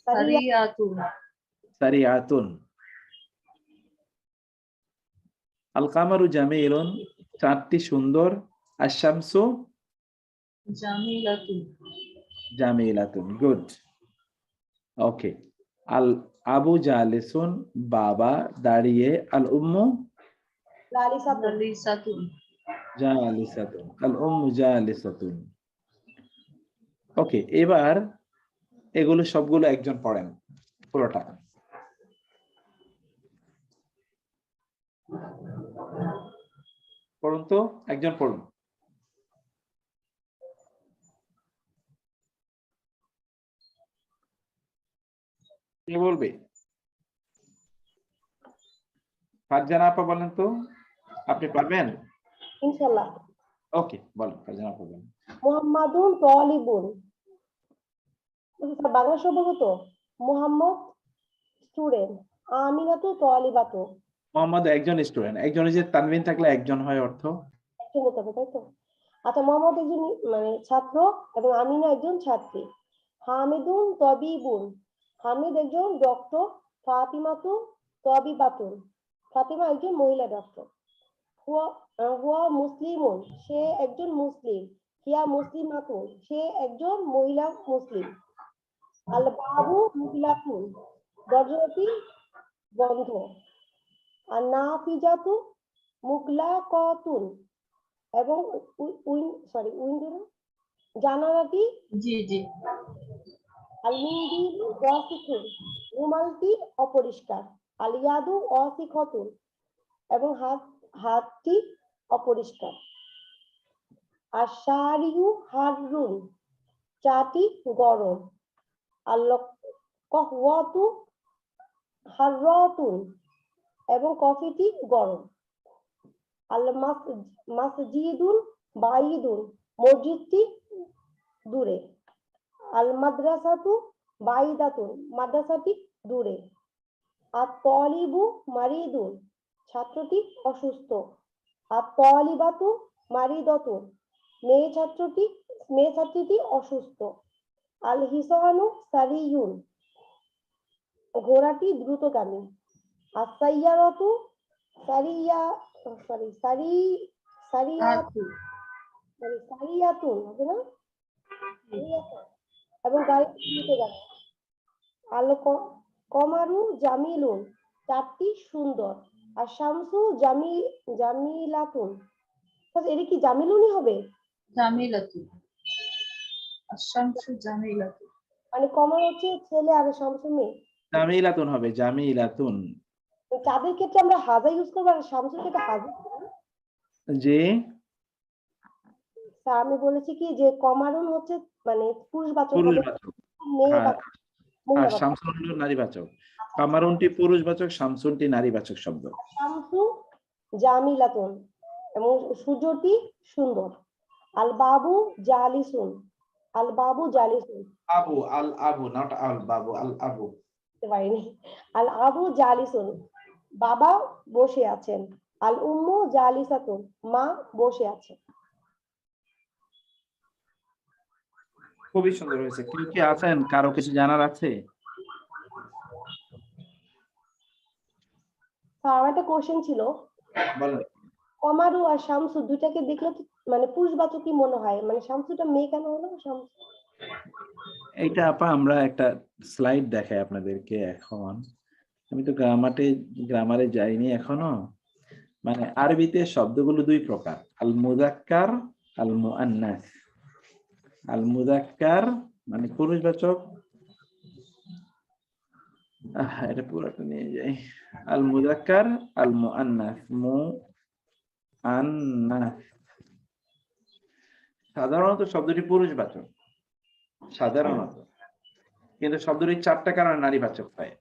সারিয়াতুন, সারিআতুন। আল কামারু জামিলুন, চাঁদটি সুন্দর। আশ-শামসু জামিলাতুন, জামিলাতুন। গুড, ওকে। আল আবু জালিসুন, বাবা দাঁড়িয়ে। আল উম্মু জালিসাতুন, জালিসাতুন, আল উম্মু জালিসাতুন। ওকে, এবার এগুলো সবগুলো একজন পড়েন পুরোটা। পড়ুন তো, একজন পড়ুন। কে বলবে? ফারজানা আপা বলেন তো, আপনি পারবেন? ইনশাল্লাহ। ওকে, বলেন ফারজানা আপা বলেন। মুহাম্মাদুন তালিবুন, স্যার বাংলা শব্দ তো। মুহাম্মদ স্টুডেন্ট, আমিনাতু তালিবাতু, মোহাম্মদ একজন স্টুডেন্ট। একজনের যে তানবিন থাকলে একজন হয় অর্থ। একজন হতে হবে, তাই তো? আচ্ছা, মোহাম্মদ একজন মানে ছাত্র এবং আমিনা একজন ছাত্রী। হামিদুন তাবিবুন, হামিদ একজন ডক্টর। ফাতিমাতু তাবিবাতুন, ফাতিমা একজন মহিলা ডক্টর। হুয়া মুসলিমুন, সে একজন মুসলিম। হিয়া মুসলিমাতুন, সে একজন মহিলা মুসলিম। আল বাবু মুগলাকুন, দরজাটি বন্ধ। আর নাফিজাতু মুগলাকাতুন এবং উইন্ডো জানালাটি জি জি আলমিন্দিল ওয়াসিকুন রুমালটি অপরিষ্কার। আলিয়াদু ওয়াসিকতুন এবং হাতটি অপরিষ্কার। আশারিউ হাররুন চাটি গরম। আল্লাহ কহওয়াতু হাররাতুন এবং কফিটি গরম। আল মাসজিদুল বাইদুন মসজিদটি দূরে। আল মাদ্রাসাতু বাইদাতুন মাদ্রাসাটি দূরে। আর তলিবু মারিদুন ছাত্রটি অসুস্থ। আর তলিবাতু মারিদাতুন মেয়ে ছাত্রীটি অসুস্থ। আল হিসানু সারিয়ুন ঘোড়াটি দ্রুতগামী। আর সাইয়ারাতু সারিয়াতুন হবে না এবং গাড়িটি দ্রুতগামী। আল কমারু জামিলুন চাঁদটি সুন্দর। আর শামসু জামিলাতুন এটা কি জামিলুনই হবে? জামিলাতু আশ-শামসু জামিলাতু মানে কমর হচ্ছে ছেলে আর শামসু মেয়ে। জামিলাতুন হবে, জামিলাতুন। চাঁদের ক্ষেত্রে আমরা হাজা ইউজ করবো আর শামসুর ক্ষেত্রে হাজা। জি স্যার আমি বলেছি কি যে কমারুন হচ্ছে মানে পুরুষবাচক হবে, পুরুষবাচক, মেয়ে আর মহিলাবাচক। শামসুন হলো নারীবাচক। কামারুনটি পুরুষবাচক, শামসুনটি নারীবাচক শব্দ। শামসু জামিলাতুন এবং সূর্যটি সুন্দর। আল বাবু জালিসুন আবু, আল আবু, নট আল বাবু, আল আবু। বুঝতে পারিনি। আল আবু জালিসুন বাবা বসে আছেন। আল উম্মু জালিসাতুন মা বসে আছে। খুবই সুন্দর হয়েছে। কেউ কি আছেন, কারো কিছু জানার আছে? স্যার আমার একটা কোশ্চেন ছিল, বলেন। কমারু আর শামসু দুইটাকে দেখলে তো মানে পুরুষবাচক কি মনে হয়, মানে শামসুটা মেয়ে কেন হলো? শামসু এইটা আপা আমরা একটা স্লাইড দেখাই আপনাদেরকে এখন। আমি তো গ্রামারে যাইনি এখনো। মানে আরবিতে শব্দগুলো দুই প্রকার, আল মুযাক্কার, আল মুআন্নাস। আল মুযাক্কার মানে পুরুষবাচক, এটা পুরোটা নিয়ে যাই। আল মুযাক্কার, আল মুআন্নাস। মুআন্নাস সাধারণত শব্দটি পুরুষবাচক, সাধারণত, কিন্তু শব্দটি 4টা কারণে নারীবাচক হয়।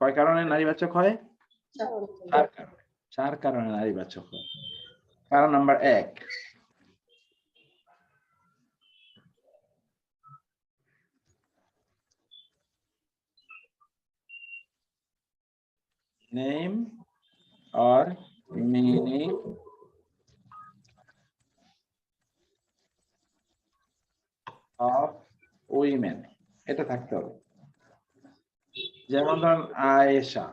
কয় কারণে নারীবাচক হয়? 4 কারণে। 4 কারণে নারীবাচক হয়। কারণ number 1, name or meaning of women, এটা থাকতে হবে। যেমন ধরুন আয়েশা,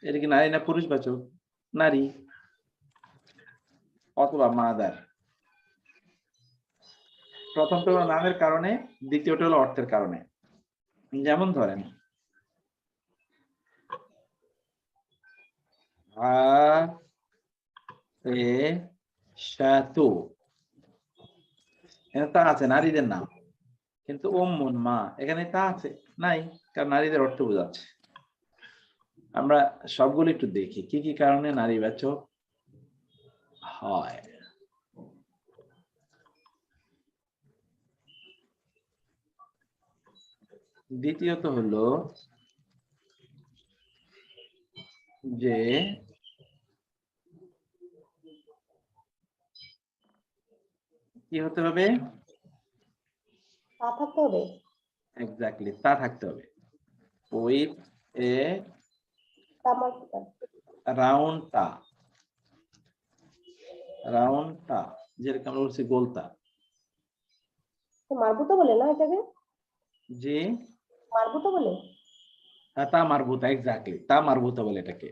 এটা কি নারী না পুরুষবাচক? নারী। অথবা মাদার, প্রথমটা হলো নামের কারণে, দ্বিতীয়টা হলো অর্থের কারণে। যেমন ধরেন আয়েশাতু, এখানে তা আছে, নারীদের নাম, কিন্তু উম্মুন মা এখানে তা আছে নাই, কারণ নারীদের অর্থ বোঝাচ্ছে। আমরা সবগুলো একটু দেখি কি কি কারণে নারীবাচক হয়। দ্বিতীয়ত হলো যে কি হতে হবে? তা থাকতে হবে। এক্স্যাক্টলি, তা থাকতে হবে। উইথ এ রাউন্ড তা, রাউন্ড তা, যেটাকে আমরা বলছি গোলতা। মারবুতা বলে না এটাকে? জি মারবুতা বলে। তা মারবুতা, এক্স্যাক্টলি তা মারবুতা বলে এটাকে।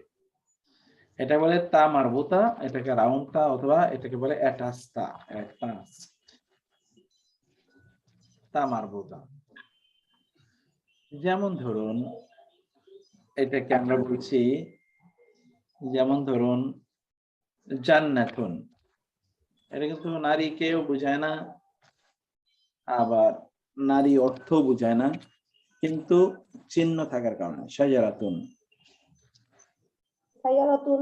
এটা বলে তা মারবুতা, এটাকে রাউন্ড তা, অথবা এটাকে বলে অ্যাটাচ তা, অ্যাটাচ তা মারবুতা। যেমন ধরুন এটাকে আমরা বলছি যেমন ধরুন জান্নাতুন, এটা কিন্তু নারীকেও বোঝায় না, আবার নারী অর্থ বোঝায় না, কিন্তু চিহ্ন থাকার কারণে শাজারাতুন। সাইয়ারাতুন,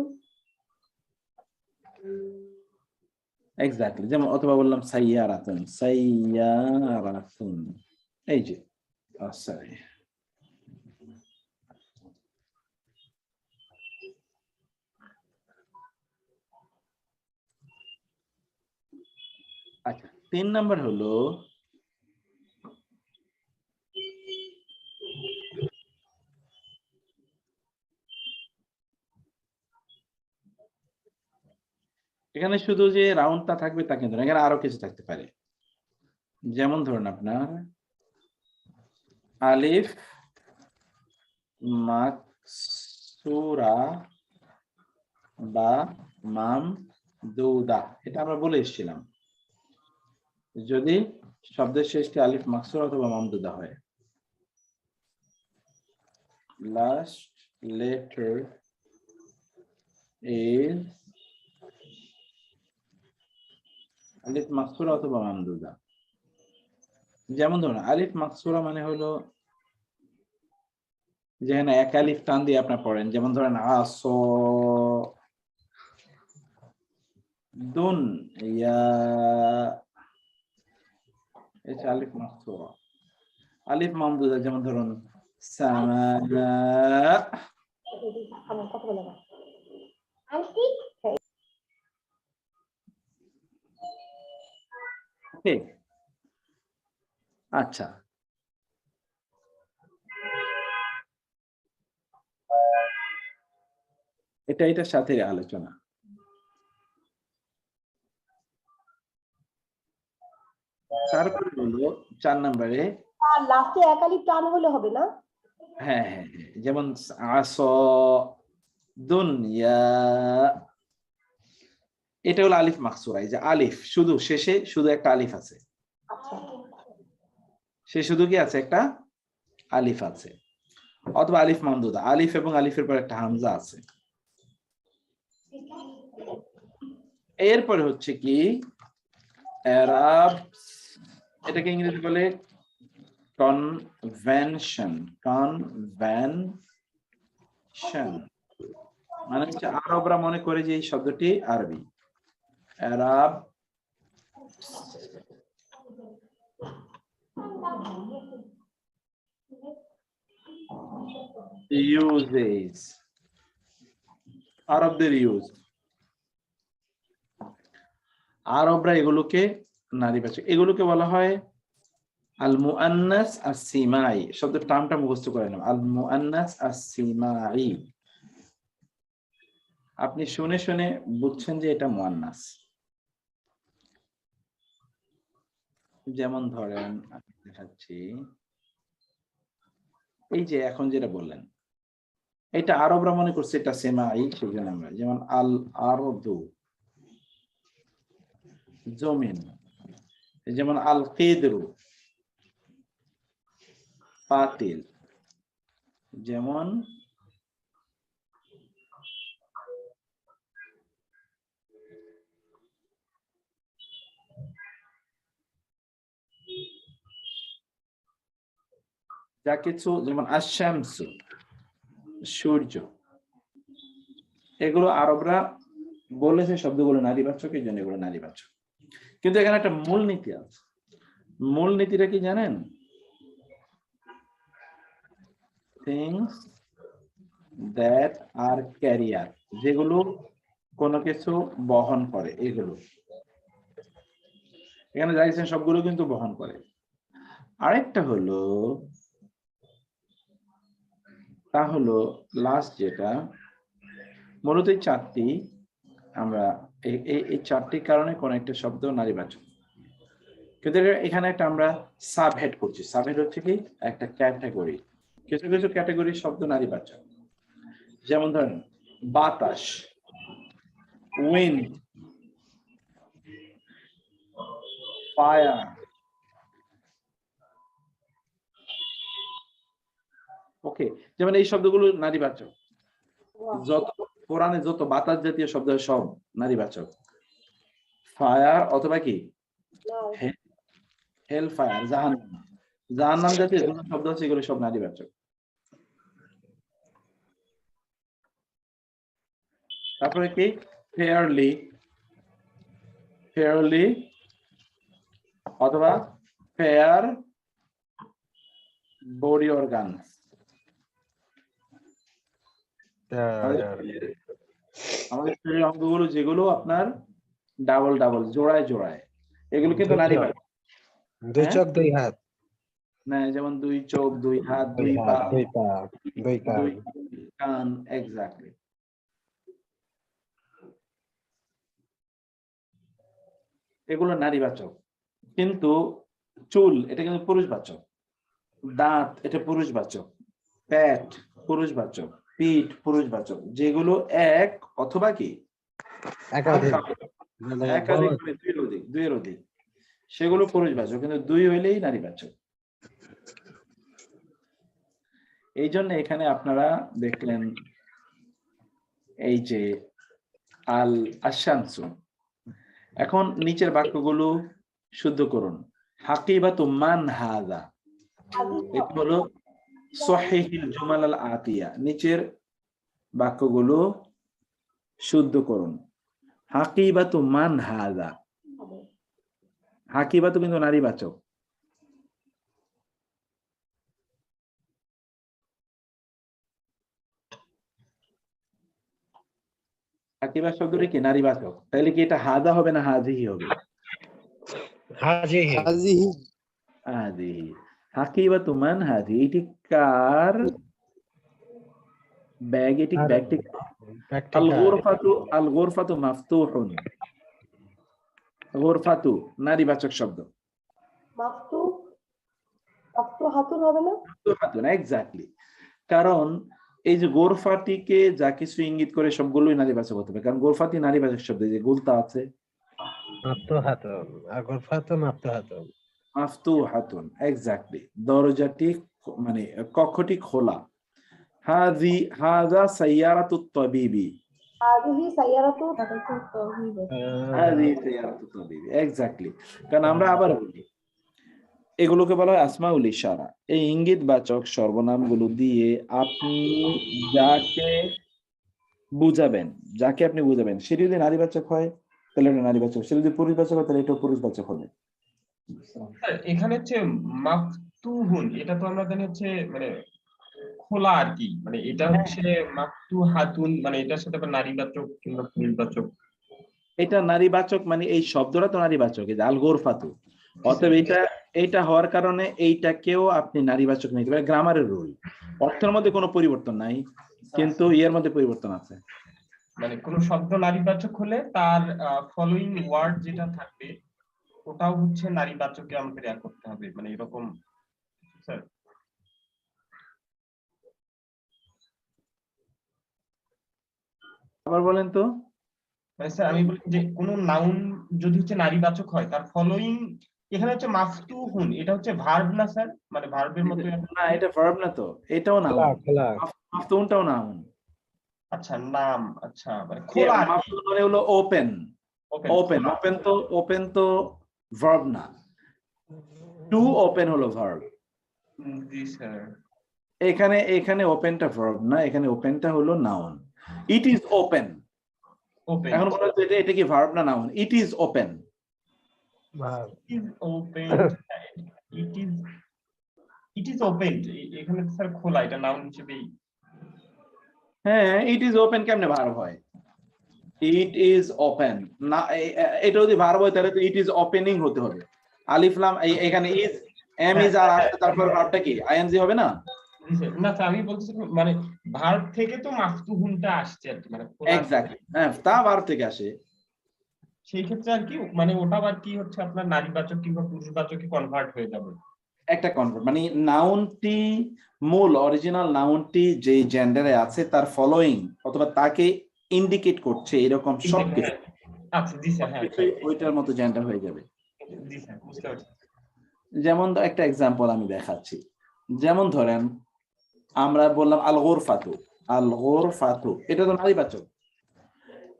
এক্স্যাক্টলি, যেমন অথবা বললাম সাইয়ারাতুন, সাইয়ারাতুন, এই যে সরি, আচ্ছা 3 নাম্বার হলো এখানে শুধু যে রাউন্ডটা থাকবে তা কিন্তু না, এখানে আরো কিছু থাকতে পারে। যেমন ধরুন আপনার আলিফ মাকসুরা বা মামদুদা, এটা আমরা বলে এসেছিলাম, যদি শব্দের শেষে আলিফ মাকসুরা অথবা মামদুদা হয়। লাস্ট লেটার ইজ আলিফ মাকসুরা অথবা মামদুদা। যেমন ধরুন আলিফ মাকসুরা মানে হলো যেখানে এক আলিফ টান দিয়ে আপনার পড়েন, যেমন ধরেন আস দুন ইয়া, এটা আলিফ মাকসুরা। আলিফ মামদুদা যেমন ধরুন সামানা, আমার কথা বলে না। ওকে। আচ্ছা, এটার সাথে আলোচনা। তারপরে হলো 4 নম্বরে, আর লাস্টে এক আলিফ টান হলে হবে না? হ্যাঁ হ্যাঁ হ্যাঁ, যেমন আস দুনিয়া, এটা হলো আলিফ মাকসুরা। এই যে আলিফ শুধু শেষে শুধু একটা আলিফ আছে, আচ্ছা, সে শুধু কি আছে, একটা আলিফ আছে। অথবা আলিফ মামদুদা, আলিফ এবং আলিফের পর একটা হামজা আছে। এরপরে হচ্ছে কি এরাব, এটাকে ইংরেজি বলে কনভেনশন। কনভেনশন মানে হচ্ছে আরবরা মনে করে যে এই শব্দটি আরবি। এরাব ইউজেস, আরবদের ইউজ, আরবরা এগুলোকে নারীবাচক, এগুলোকে বলা হয় আল মুআন্নাস আস-সিমাই। শব্দের টার্মটা মুখস্থ করে নাও, আল মুআন্নাস আস-সিমাই। আপনি শুনে শুনে বুঝছেন যে এটা মুআন্নাস। যেমন ধরেন আমি দেখাচ্ছি, এই যে এখন যেটা বললেন, এটা আরবরা মনে করছে এটা সিমাই, সেজন্য আমরা, যেমন আল আরদু জমিন, যেমন আল কিদরু পাতিল, যেমন যা কিছু, যেমন আশ-শামসু সূর্য, এগুলো আরবরা বলেছে শব্দগুলো নারীবাচক, এই জন্য এগুলো নারীবাচক। কিন্তু এখানে একটা মূলনীতি আছে। মূলনীতিটা কি জানেন? things that are carrier, যেগুলো কোনো কিছু বহন করে, এগুলো এখানে যাইছেন সবগুলো কিন্তু বহন করে। আরেকটা হলো, তা হলো লাস্ট যেটা, মূলত এই চারটি, আমরা এই চারটি কারণে কোন একটা শব্দ নারীবাচক। কিন্তু এখানে একটা আমরা সাবহেড করছি। সাবহেড হচ্ছে কি একটা ক্যাটাগরি, কিছু কিছু ক্যাটাগরি শব্দ নারীবাচক। যেমন ধরেন বাতাস, উইন্ড, ফায়ার, ওকে, যেমন এই শব্দগুলো নারীবাচক। যত কোরআনে যত বাতাস জাতীয় শব্দ সব নারীবাচক। ফায়ার অথবা কি না হেল ফায়ার, জাহান্নাম জাতীয় যত শব্দ আছে এগুলো সব নারীবাচক। তারপরে কি ফেয়ারলি, ফেয়ারলি অথবা ফেয়ার বডি অর্গানস। আমাদের শরীরের অঙ্গগুলো যেগুলো আপনার ডাবল ডাবল জোড়ায় জোড়ায়, এগুলো কিন্তু নারীবাচক। দুই হ্যাঁ? চোখ দুই হাত না, যেমন দুই চোখ, দুই হাত, দুই দুই পা, হাত দুই পা দুই কান দুই কান, এক্স্যাক্টলি। এগুলো নারীবাচক। কিন্তু চুল এটা কিন্তু পুরুষবাচক, দাঁত এটা পুরুষবাচক, পেট পুরুষবাচক, পিঠ পুরুষবাচক। যেগুলো এক অথবা কি একাধিক মানে একাধিক বহু- মানে দুইয়ের অধিক সেগুলো পুরুষবাচক, কিন্তু দুই হইলেই নারীবাচক। এই জন্য এখানে আপনারা দেখলেন এই যে আল আশানসু। এখন নিচের বাক্যগুলো শুদ্ধ করুন। হাকিবাতু মান হাযা, এটা হলো সহিহুল জুমাল আল আতিয়া। নিচের বাক্যগুলো শুদ্ধ করুন। হাকিবাতু মান হাযা, হাকিবাতু কিন্তু নারীবাচক। হাকিবা শব্দটি কি নারীবাচক, তাহলে কি এটা হাদা হবে না হাজিহি হবে? হাজিহি হাজিহি হাজিহি। হাকিবাতু মান হাজি, এটি কার ব্যাগ? এটি আর ব্যাগটি আল গুরফাতু, আল গুরফাতু মাফতুহুন। গুরফাতু নারীবাচক শব্দ। মাফতু মাফতু হাতুন হবে না? মাফতুহাতুন, এক্স্যাক্টলি। কারণ এই যে গোরফাটিকে যা কিছু ইঙ্গিত করে সবগুলোই নারীবাচক হতে হবে, কারণ গোরফাটি নারীবাচক শব্দ। যে গুলতা আছে, মাফতুহাতুন আর গুরফাতু মাফতুহাতুন মাফতুহাতুন, এক্স্যাক্টলি। দরজাটি মানে কক্ষটি খোলা। হাযা সাইয়ারাতুত তাবিবি, হাযিহি সাইয়ারাতু হাযিহি সাইয়ারাতুত তাবিবি, এক্স্যাক্টলি। কারণ আমরা আবার বলি, এগুলোকে বলা হয় আসমাউল ইশারা। এই ইঙ্গিতবাচক সর্বনামগুলো দিয়ে আপনি যাকে বুঝাবেন, যাকে আপনি বুঝাবেন, সে যদি নারীবাচক হয় তাহলে এটা নারীবাচক, সে যদি পুরুষবাচক হয় তাহলে এটা পুরুষবাচক হবে। স্যার, এখানে হচ্ছে মাফতুহুন, এটা তো আমরা জানি হচ্ছে মানে খোলা আর কি, মানে এটা হচ্ছে মাফতুহাতুন, মানে এটার সাথে আবার নারীবাচক কিংবা পুরুষবাচক। এটা নারীবাচক মানে এই শব্দটা তো নারীবাচক, এই যে আল গোরফাতু। অতএব এইটা হওয়ার কারণে এইটাকেও আপনি নারীবাচক নিতে পারেন। গ্রামারের রুল, অর্থের মধ্যে কোনো পরিবর্তন নাই, কিন্তু ইয়ের মধ্যে পরিবর্তন আছে। মানে কোন শব্দ নারীবাচক হলে তার ফলোইং ওয়ার্ড যেটা থাকবে ওটাও হচ্ছে নারীবাচকে আমাদের অ্যাড করতে হবে, মানে এরকম স্যার। আবার বলেন তো। মানে স্যার আমি বলি যে কোন নাউন যদি হচ্ছে নারীবাচক হয় তার ফলোইং, এখানে হচ্ছে মাফতুহুন, এটা হচ্ছে ভার্ব না স্যার, মানে ভার্বের মতো। না, এটা ভার্ব না তো, এটাও নাউন। খোলা মাফতুনটাও নাউন। আচ্ছা নাম, আচ্ছা মানে খোলা আর কি। মাফতুন মানে হলো ওপেন। ওপেন ওপেন তো, ওপেন তো ভার্ব না, টু ওপেন হলো ভার্ব। জি স্যার। এখানে এখানে ওপেনটা ভার্ব না, এখানে ওপেনটা হলো noun. It is open. Open, এখন বলা হচ্ছে এটা কি ভার্ব না noun? It is open. Is open, it is open, এখানে স্যার খোলা, এটা নাউন হিসেবেই। হ্যাঁ, ইট ইজ ওপেন কেমনে ভার্ব হয়? ইট ইজ ওপেন না, এটা যদি ভার্ব হয় তাহলে তো ইট ইজ ওপেনিং হতে হবে। আলিফ লাম এখানে ইজ, এম ইজ আর আসছে, তারপর ভার্বটা কি আইএনজি হবে না? না স্যার আমি বলতেছি মানে ভার্ব থেকে তো মাফতুহুনটা আসছে আর কি, মানে খোলা। এক্স্যাক্টলি, হ্যাঁ, তা ভার্ব থেকে আসে। সেই ক্ষেত্রে আর কি মানে ওটা আবার কি হচ্ছে আপনার নারীবাচক কিংবা পুরুষবাচকে কনভার্ট হয়ে যাবে। একটা কনভার্ট মানে নাউনটি, মূল অরিজিনাল নাউনটি যে জেন্ডারে আছে তার ফলোইং অথবা তাকে ইন্ডিকেট করছে এরকম সবকিছু, আচ্ছা জি স্যার, হ্যাঁ ওইটার মতো জেন্ডার হয়ে যাবে। জি স্যার বুঝতে পারছি। যেমন একটা এক্সাম্পল আমি দেখাচ্ছি। যেমন ধরেন আমরা বললাম আল গোরফাতু, আল গোরফাতু, এটা তো নারীবাচক।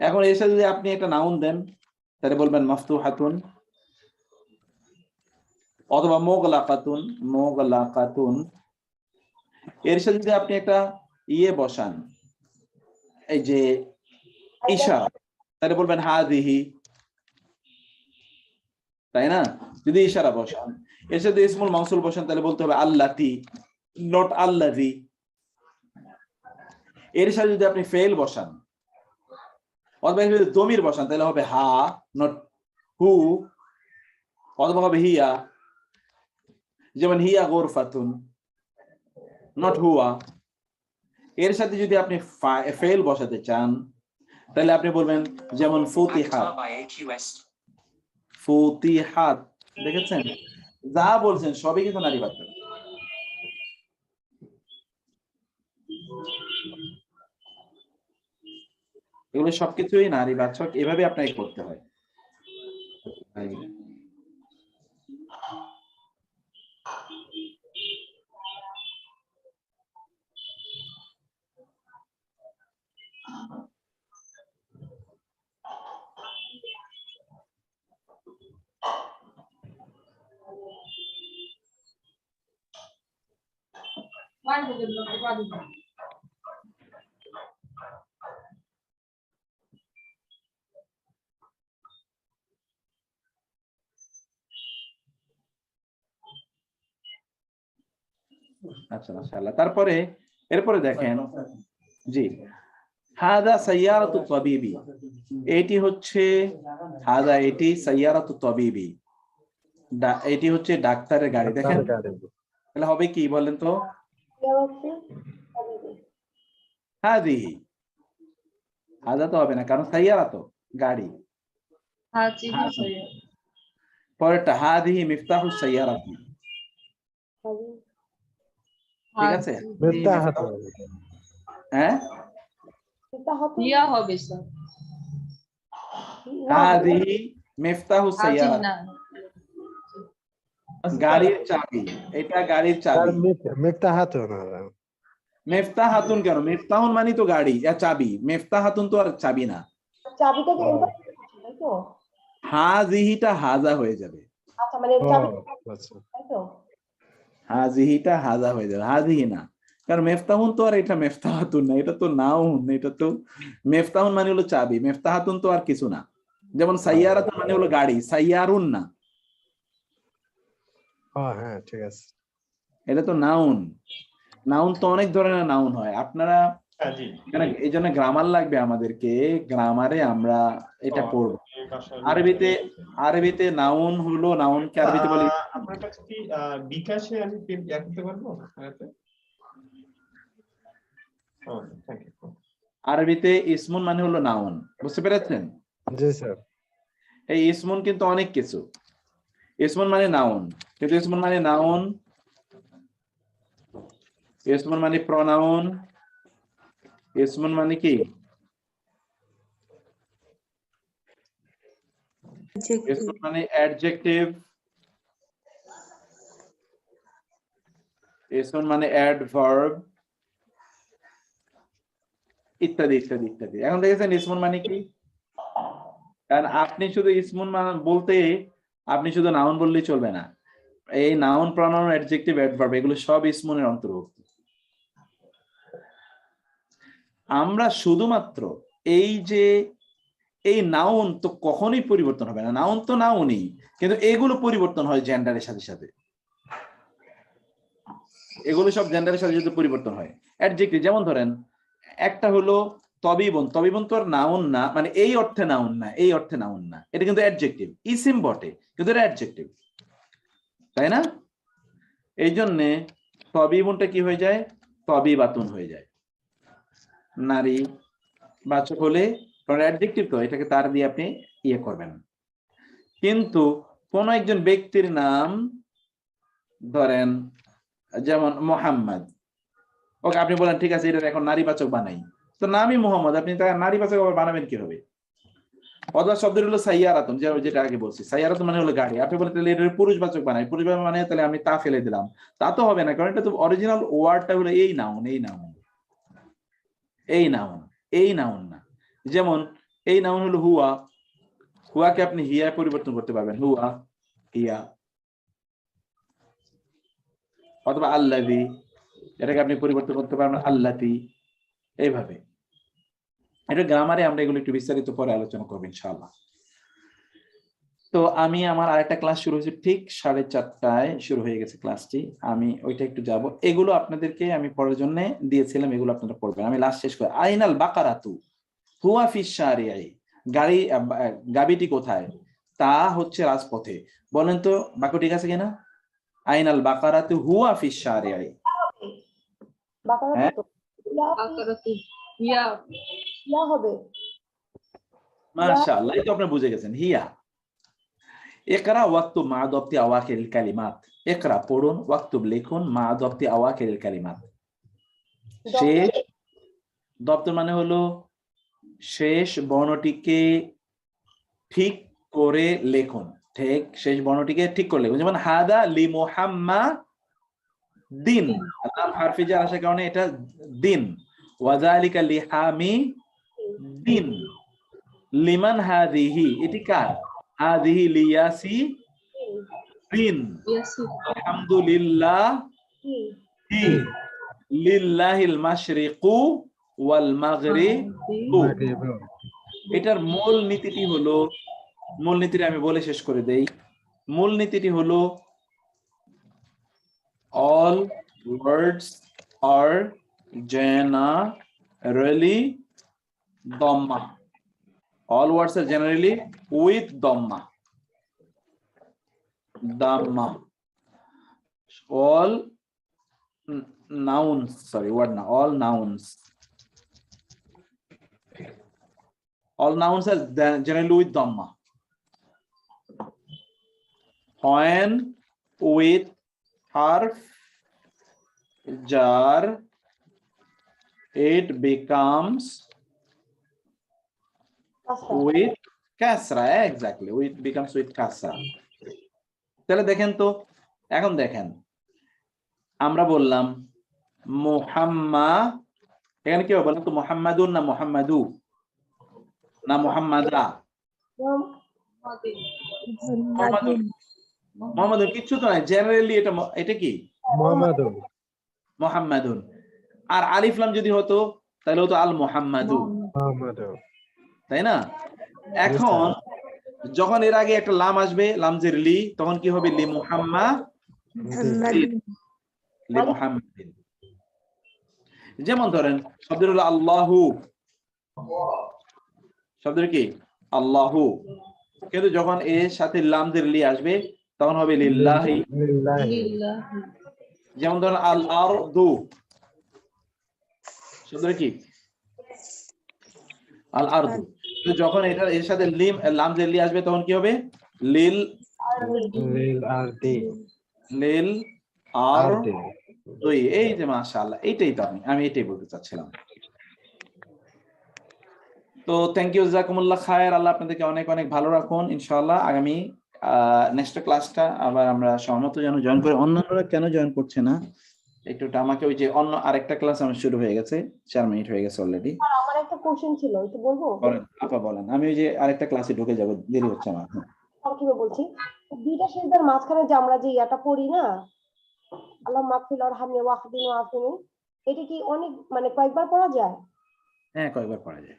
এখন এর সাথে যদি আপনি একটা নাউন দেন তাহলে বলবেন মাফতুহাতুন, অথবা মুগলাকাতুন, মুগলাকাতুন। এর সাথে যদি আপনি একটা ইয়ে বসান, এই যে ইশারা, তাহলে বলবেন হাদিহি, তাই না? যদি ইশারা বসান, এর সাথে ইসমুল মাউসুল বসান তাহলে বলতে হবে আল্লাতি, নট আল্লাযী। এর সাথে যদি আপনি ফেল বসান অথবা যদি দমির বসান তাহলে হবে হা, নট হু, অথবা হবে হিয়া, যেমন হিয়া গোরফাতুন, নট হুয়া। এর সাথে যদি আপনি ফেল বসাতে চান তাহলে আপনি বলবেন যেমন ফুতিহাত, ফুতিহাত। দেখেছেন, যা বলছেন সবই কিন্তু নারীবাচক। এগুলো সবকিছুই নারীবাচক, এভাবে আপনাকে করতে হয়। আচ্ছা, মাশাআল্লাহ। তারপরে এরপরে দেখেন, জি, হাদা সাইয়ারাতু তাবিবি, এটি হচ্ছে হাদা, এটি সাইয়ারাতু তাবিবি, এটি হচ্ছে ডাক্তারের গাড়ি। দেখেন তাহলে হবে কি বলেন তো, হাদিহি, হাদা তো হবে না কারণ সাইয়ারা তো গাড়ি। পরেরটা হাদিহি মিফতাহু সাইয়ারাতি, ঠিক আছে? হ্যাঁ, হিয়া হবে স্যার, হাদিহি মিফতাহু সাইয়ারাতি, গাড়ির চাবি, এটা গাড়ির চাবি। মিফতাহাতুন, মিফতাহাতুন কেন? মিফতাহুন মানে তো গাড়ি, চাবি। মিফতাহাতুন তো আর চাবি না। চাবিটা কি তাই তো? হাজিহিটা হাজা হয়ে যাবে। আচ্ছা, মানে চাবি তাই তো? হাজিহিটা হাজা হয়ে যাবে, হাজিহি না। কারণ মেফতাহুন তো আর এটা মেফতাহাতুন না, এটা তো নাউন। এটা তো মেফতাহুন মানে হলো চাবি, মেফতাহাতুন তো আর কিছু না। যেমন সাইয়ারাতুন মানে হলো গাড়ি, সাইয়ারুন না। হ্যাঁ, ঠিক আছে। এটা তো নাউন। নাউন তো অনেক ধরনের নাউন হয়। আপনারা এই জন্য গ্রামার লাগবে আমাদেরকে, গ্রামারে আমরা এটা পড়বো। আরবিতে নাউন হলো, নাউনকে আরবিতে বলে, আপনার কাছে কি বিকাশে আমি করতে পারবো? আরবিতে ইসমুন মানে হলো নাউন, বুঝতে পেরেছেন? জি স্যার। এই ইসমুন কিন্তু অনেক কিছু। ইসমুন মানে নাউন, কিন্তু ইসমুন মানে নাউন, ইসমুন মানে প্রনাউন, ইসমুন মানে কি? ইসমুন মানে অ্যাডজেক্টিভ, ইসমুন মানে অ্যাডভার্ব, ইত্যাদি ইত্যাদি ইত্যাদি। এখন দেখেছেন ইসমুন মানে কি? কারণ আপনি শুধু ইসমুন বলতে আপনি শুধু নাউন বললেই চলবে না। এই নাউন, প্রনাউন, অ্যাডজেক্টিভ, অ্যাডভার্ব এগুলো সব ইসমুনের অন্তর্ভুক্ত। আমরা শুধুমাত্র এই যে এই নাউন তো কখনোই পরিবর্তন হবে না, নাউন তো নাউনই, কিন্তু এগুলো পরিবর্তন হয় জেন্ডারের সাথে সাথে। এগুলো সব জেন্ডারের সাথে সাথে পরিবর্তন হয়। অ্যাডজেক্টিভ যেমন ধরেন একটা হলো তবিবন, তবিবন তো আর নাউন না, মানে এই অর্থে নাউন না, এই অর্থে নাউন না, এটা কিন্তু অ্যাডজেক্টিভ, ইসিম বটে কিন্তু এটা অ্যাডজেক্টিভ, তাই না? এই জন্যে তবিবনটা কি হয়ে যায়? তবিবাতুন হয়ে যায়। নারী বাচক হলে অ্যাডজেক্টিভ তো এটাকে তার দিয়ে আপনি ইয়ে করবেন। কিন্তু কোন একজন ব্যক্তির নাম ধরেন যেমন মোহাম্মদ, ওকে আপনি বলেন ঠিক আছে এটা এখন নারীবাচক বানাই, তো নামই মোহাম্মদ, আপনি তার নারীবাচক আবার বানাবেন কি হবে? অথবা শব্দ হলো সাইয়ারাতুন, যেটা আগে বলছি, সাইয়ারাতুন মানে হলো গাড়ি, আপনি বলেন তাহলে এটা পুরুষবাচক বানাই, পুরুষবাচক মানে তাহলে আমি তা ফেলে দিলাম, তা তো হবে না, কারণ এটা তো অরিজিনাল ওয়ার্ডটা হলো এই নাউন, এই নাউন, এই নাউন, এই নাউন না। যেমন এই নাউন হলো হুয়া। হুয়াকে আপনি হিয়া পরিবর্তন করতে পারবেন, হুয়া, হিয়া, অথবা আল্লাযী, এটাকে আপনি পরিবর্তন করতে পারবেন আল্লাতী, এইভাবে। এটা গ্রামারে আমরা এগুলো একটু বিস্তারিত পরে আলোচনা করবো ইনশাআল্লাহ। তো আমি আমার আরেকটা ক্লাস শুরু হয়েছে ঠিক 4:30টায় শুরু হয়ে গেছে ক্লাসটি, আমি ওইটা একটু যাব। এগুলো আপনাদেরকে আমি পড়ার জন্য দিয়েছিলাম, এগুলো আপনারা পড়বেন। আমি লাস্ট শেষ করি। আইনাল বাকারাতু হুয়া ফিশ শারিআই, গাবিটি কোথায়? তা হচ্ছে রাজপথে। বলেন তো বাক্য ঠিক আছে কিনা? আইনাল বাকারাতু হুয়া ফিশ শারিআই। বাকারা হ্যাঁ? তো ইয়া বাকারাতু ইয়া ইয়া হবে। মাশাআল্লাহ, এই তো আপনি বুঝে গেছেন, হিয়া। ইকরা ওয়াক্তুব মা দাবতি আওয়াখিরিল কালিমাত। ইকরা পড়ুন, ওয়াক্তুব লিখুন, মা দাবতি আওয়াখিরিল কালিমাত। শেষ, দপ্তর মানে হলো শেষ বর্ণটিকে ঠিক করে লেখুন। ঠিক শেষ বর্ণটিকে ঠিক করে লেখুন। যেমন হাদা লি মুহাম্মাদিন, লাম হারফে জার আসার কারণে এটা দিন। ওয়াযালিকা লি হামিদিন। লিমান হাযিহি, এটি কার? হাযিহি লিয়াসি দিন। ইয়াসি আলহামদুলিল্লাহ লিল্লাহিল মাশরিকু ওয়াল মাগরিবু। এটার মূল নীতিটি হলো, মূলনীতিটা আমি বলে শেষ করে দেই। মূলনীতিটি হলো all words are generally dhamma. All words are generally with dhamma. Dhamma. All nouns, sorry, what now? All nouns. All nouns are generally with dhamma. When with harf jar, it becomes with kasra. Exactly, it becomes with kasra. তাহলে দেখেন তো, এখন দেখেন আমরা বললাম মুহাম্মা, এখানে কি হবে বলেন তো? মুহাম্মাদুন না মুহাম্মাদু না মুহাম্মাদা? মুহাম্মাদুন। মুহাম্মাদুন কিচ্ছু তো নাই, জেনারেলি এটা কি মুহাম্মাদুন। মুহাম্মাদুন। আর আলিফ লাম যদি হতো তাহলে হতো আল মুহাম্মাদু, মুহাম্মাদুন। তাই না? এখন যখন এর আগে একটা লাম আসবে, লামজের লি, তখন কি হবে? লি মুহাম্মাদিন, লি মুহাম্মাদিন। যেমন ধরেন শব্দের হলো আল্লাহু, শব্দের কি আল্লাহু, কিন্তু যখন এর সাথে লামজের লি আসবে তখন হবে লিল্লাহি। লিল্লাহি। যেমন ধরেন আল আরদু, শব্দের কি আল আরদু, যখন এটা এর সাথে লামজের লি আসবে তখন কি হবে? লিল লিল আরদি। লিল আরদি। এই যে মাশাআল্লাহ, এইটাই তো আমি এটাই বলতে চাচ্ছিলাম। তো থ্যাংক ইউ, জাযাকুমুল্লাহ খায়ের। আল্লাহ আপনাদেরকে অনেক অনেক ভালো রাখুন ইনশাআল্লাহ। আগামী নেক্সট ক্লাসটা আবার আমরা সহমত যেন জয়েন করে। অন্যান্যরা কেন জয়েন করছে না একটু আমাকে, ওই যে অন্য আরেকটা ক্লাস আমার শুরু হয়ে গেছে, 4 মিনিট হয়ে গেছে অলরেডি। আমার একটা কোশ্চেন ছিল, একটু বলবো? বলেন আপা, বলেন। আমি ওই যে আরেকটা ক্লাসে ঢুকে যাব, দেরি হচ্ছে আমার। কিভাবে বলছি, দুইটা সেজদার মাঝখানে যে আমরা যে ইয়াটা পড়ি না, আল্লাহ মাগফির ওয়ারহামনি ওয়াহদিনি ওয়াফিনি, এটা কি অনেক মানে কয়েকবার পড়া যায়? হ্যাঁ, কয়েকবার পড়া যায়।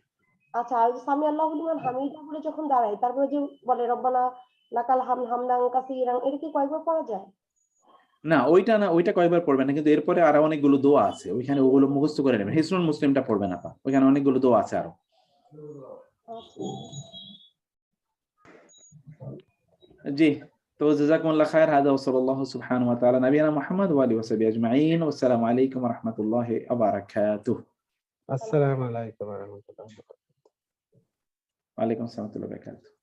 আচ্ছা, আর সামি আল্লাহু লিমান হামিদা বলে যখন দাঁড়ায়, তারপরে যে বলে রব্বানা লাকাল হামদান কাসীরান, এটা কি কয়েকবার পড়া যায়? না, ওইটা না, ওইটা কয়েকবার পড়বেন না, কিন্তু এরপরে আরো অনেকগুলো দোয়া আছে, ওইখানে ওগুলো মুখস্থ করে নেবেন। হিসনুল মুসলিমটা পড়বেন আপা, ওইখানে অনেকগুলো দোয়া আছে আরো। জি, তো জাযাকুমুল্লাহ খায়ের। হাদা ওয়া সাল্লাল্লাহু সুবহানাহু ওয়া তাআলা নবিয়ানা মুহাম্মদ ওয়া আলিহি ওয়া সাহবিহি আজমাইন। ওয়া আসসালামু আলাইকুম ওয়া রাহমাতুল্লাহি ওয়া বারাকাতুহু। আসসালামু আলাইকুম ওয়া রাহমাতুল্লাহি ওয়া বারাকাতুহু। ওয়া আলাইকুম আসসালাম ওয়া রাহমাতুল্লাহি ওয়া বারাকাতুহু।